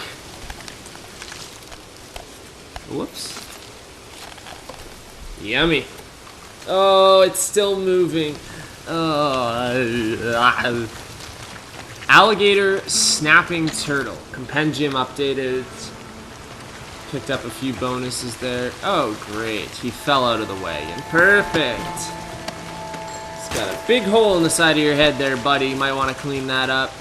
Whoops. Yummy. Oh, it's still moving. Oh. Alligator snapping turtle. Compendium updated. Picked up a few bonuses there. Oh, great. He fell out of the wagon. Perfect. It's got a big hole in the side of your head there, buddy. You might want to clean that up.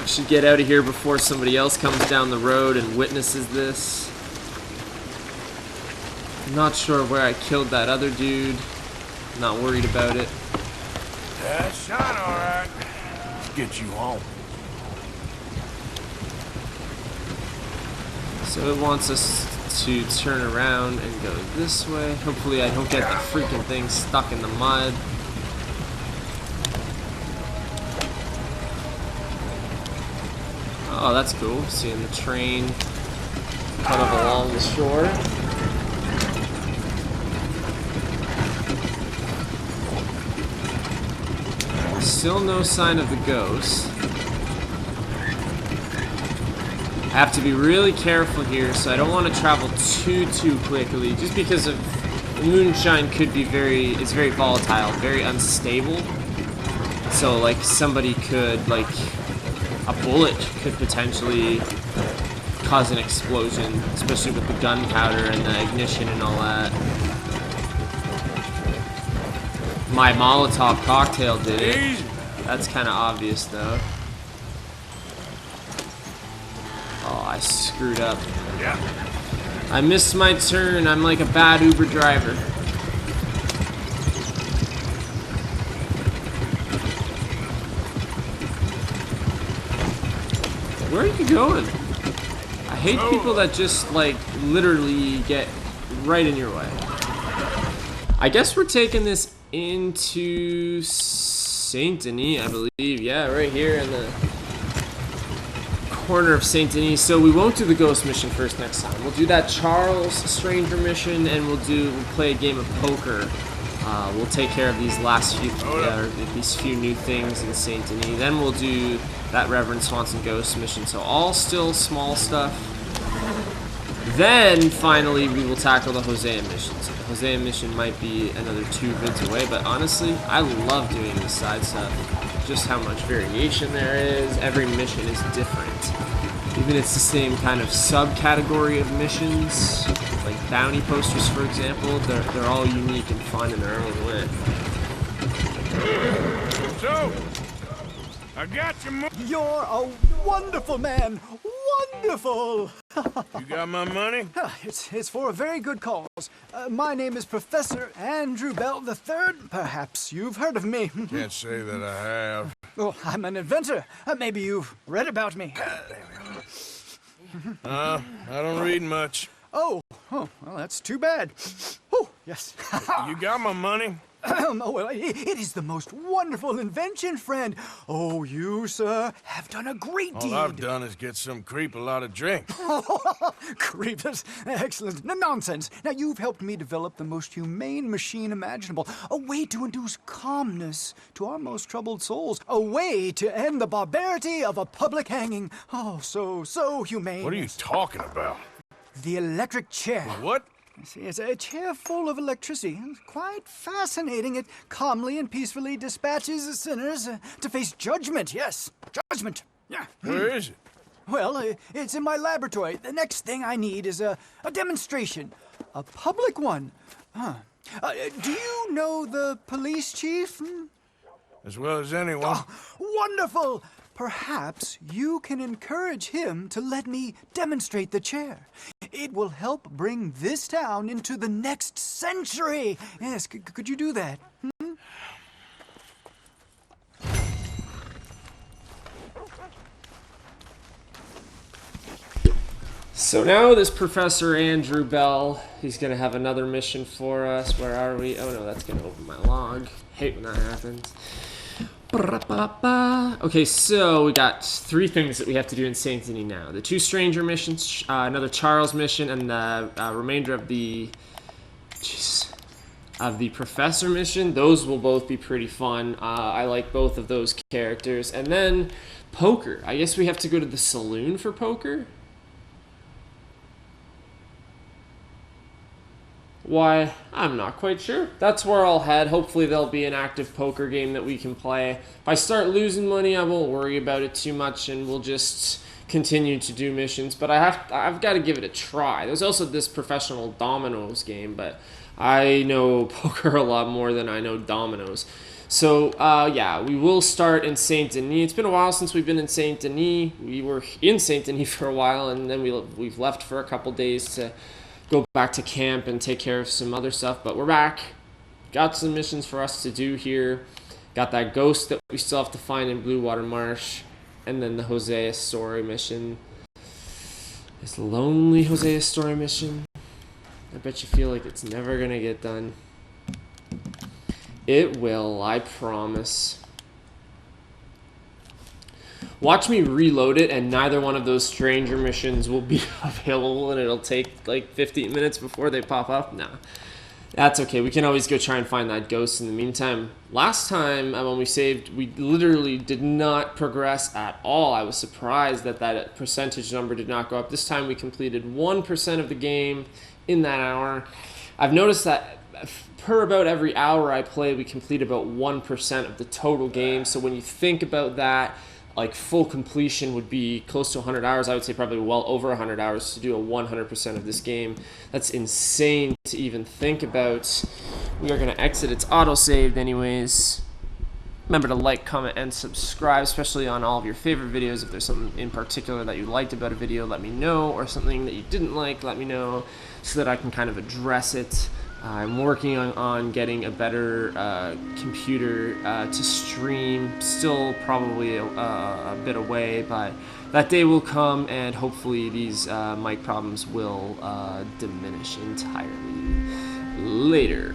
We should get out of here before somebody else comes down the road and witnesses this. I'm not sure where I killed that other dude. I'm not worried about it. That shot, all right. Let's get you home. So it wants us to turn around and go this way. Hopefully I don't get the freaking thing stuck in the mud. Oh, that's cool. Seeing the train cut up along the shore. Still no sign of the ghost. I have to be really careful here, so I don't want to travel too quickly, just because of the moonshine could be it's very volatile, very unstable. So like somebody could, like a bullet could potentially cause an explosion, especially with the gunpowder and the ignition and all that. My Molotov cocktail did it. That's kind of obvious though. Oh, I screwed up. Yeah. I missed my turn. I'm like a bad Uber driver. Where are you going? I hate people that just like literally get right in your way. I guess we're taking this into Saint Denis, I believe. Yeah, right here in the corner of Saint Denis. So we won't do the ghost mission first next time. We'll do that Charles Stranger mission, and we'll play a game of poker. We'll take care of these last few these few new things in Saint Denis. Then we'll do that Reverend Swanson ghost mission. So all still small stuff. Then finally we will tackle the Hosea mission. So the Hosea mission might be another 2 vids away, but honestly, I love doing this side stuff. Just how much variation there is. Every mission is different. Even it's the same kind of subcategory of missions, like bounty posters, for example. They're all unique and fun in their own way. So, I got you. You're a wonderful man. Wonderful. You got my money? It's for a very good cause. My name is Professor Andrew Bell III. Perhaps you've heard of me. Can't say that I have. Oh, I'm an inventor. Maybe you've read about me. I don't read much. Oh, well, that's too bad. Oh, yes. You got my money? Oh, well, it is the most wonderful invention, friend. Oh, you, sir, have done a great deed. All I've done is get some creep a lot of drink. Creep, that's excellent. No, nonsense. Now, you've helped me develop the most humane machine imaginable. A way to induce calmness to our most troubled souls. A way to end the barbarity of a public hanging. Oh, so humane. What are you talking about? The electric chair. What? See, it's a chair full of electricity. It's quite fascinating. It calmly and peacefully dispatches sinners to face judgment. Yes, judgment. Yeah. Where is it? Well, it's in my laboratory. The next thing I need is a demonstration. A public one. Huh. Do you know the police chief? As well as anyone. Oh, wonderful! Perhaps you can encourage him to let me demonstrate the chair. It will help bring this town into the next century. Yes, could you do that? So now this Professor Andrew Bell, he's going to have another mission for us. Where are we? Oh no, that's going to open my log. Hate when that happens. Okay, so we got 3 things that we have to do in Saint Denis now. The 2 stranger missions, another Charles mission, and the remainder of the Professor mission. Those will both be pretty fun. I like both of those characters. And then poker. I guess we have to go to the saloon for poker? Why, I'm not quite sure. That's where I'll head. Hopefully there'll be an active poker game that we can play. If I start losing money, I won't worry about it too much, and we'll just continue to do missions. But I've got to give it a try. There's also this professional dominoes game, but I know poker a lot more than I know dominoes. So, yeah, we will start in Saint Denis. It's been a while since we've been in Saint Denis. We were in Saint Denis for a while, and then we've left for a couple days to go back to camp and take care of some other stuff, but we're back. Got some missions for us to do here. Got that ghost that we still have to find in Blue Water Marsh, and then the Hosea story mission. This lonely Hosea story mission. I bet you feel like it's never gonna get done. It will, I promise. Watch me reload it and neither one of those stranger missions will be available and it'll take like 15 minutes before they pop up. Nah, that's okay. We can always go try and find that ghost in the meantime. Last time when we saved, we literally did not progress at all. I was surprised that that percentage number did not go up. This time we completed 1% of the game in that hour. I've noticed that per about every hour I play, we complete about 1% of the total game. So when you think about that, like full completion would be close to 100 hours. I would say probably well over 100 hours to do a 100% of this game. That's insane to even think about. We are going to exit. It's auto-saved anyways. Remember to like, comment, and subscribe, especially on all of your favorite videos. If there's something in particular that you liked about a video, let me know, or something that you didn't like, let me know, so that I can kind of address it. I'm working on getting a better computer to stream. Still probably a bit away, but that day will come, and hopefully these mic problems will diminish entirely. Later.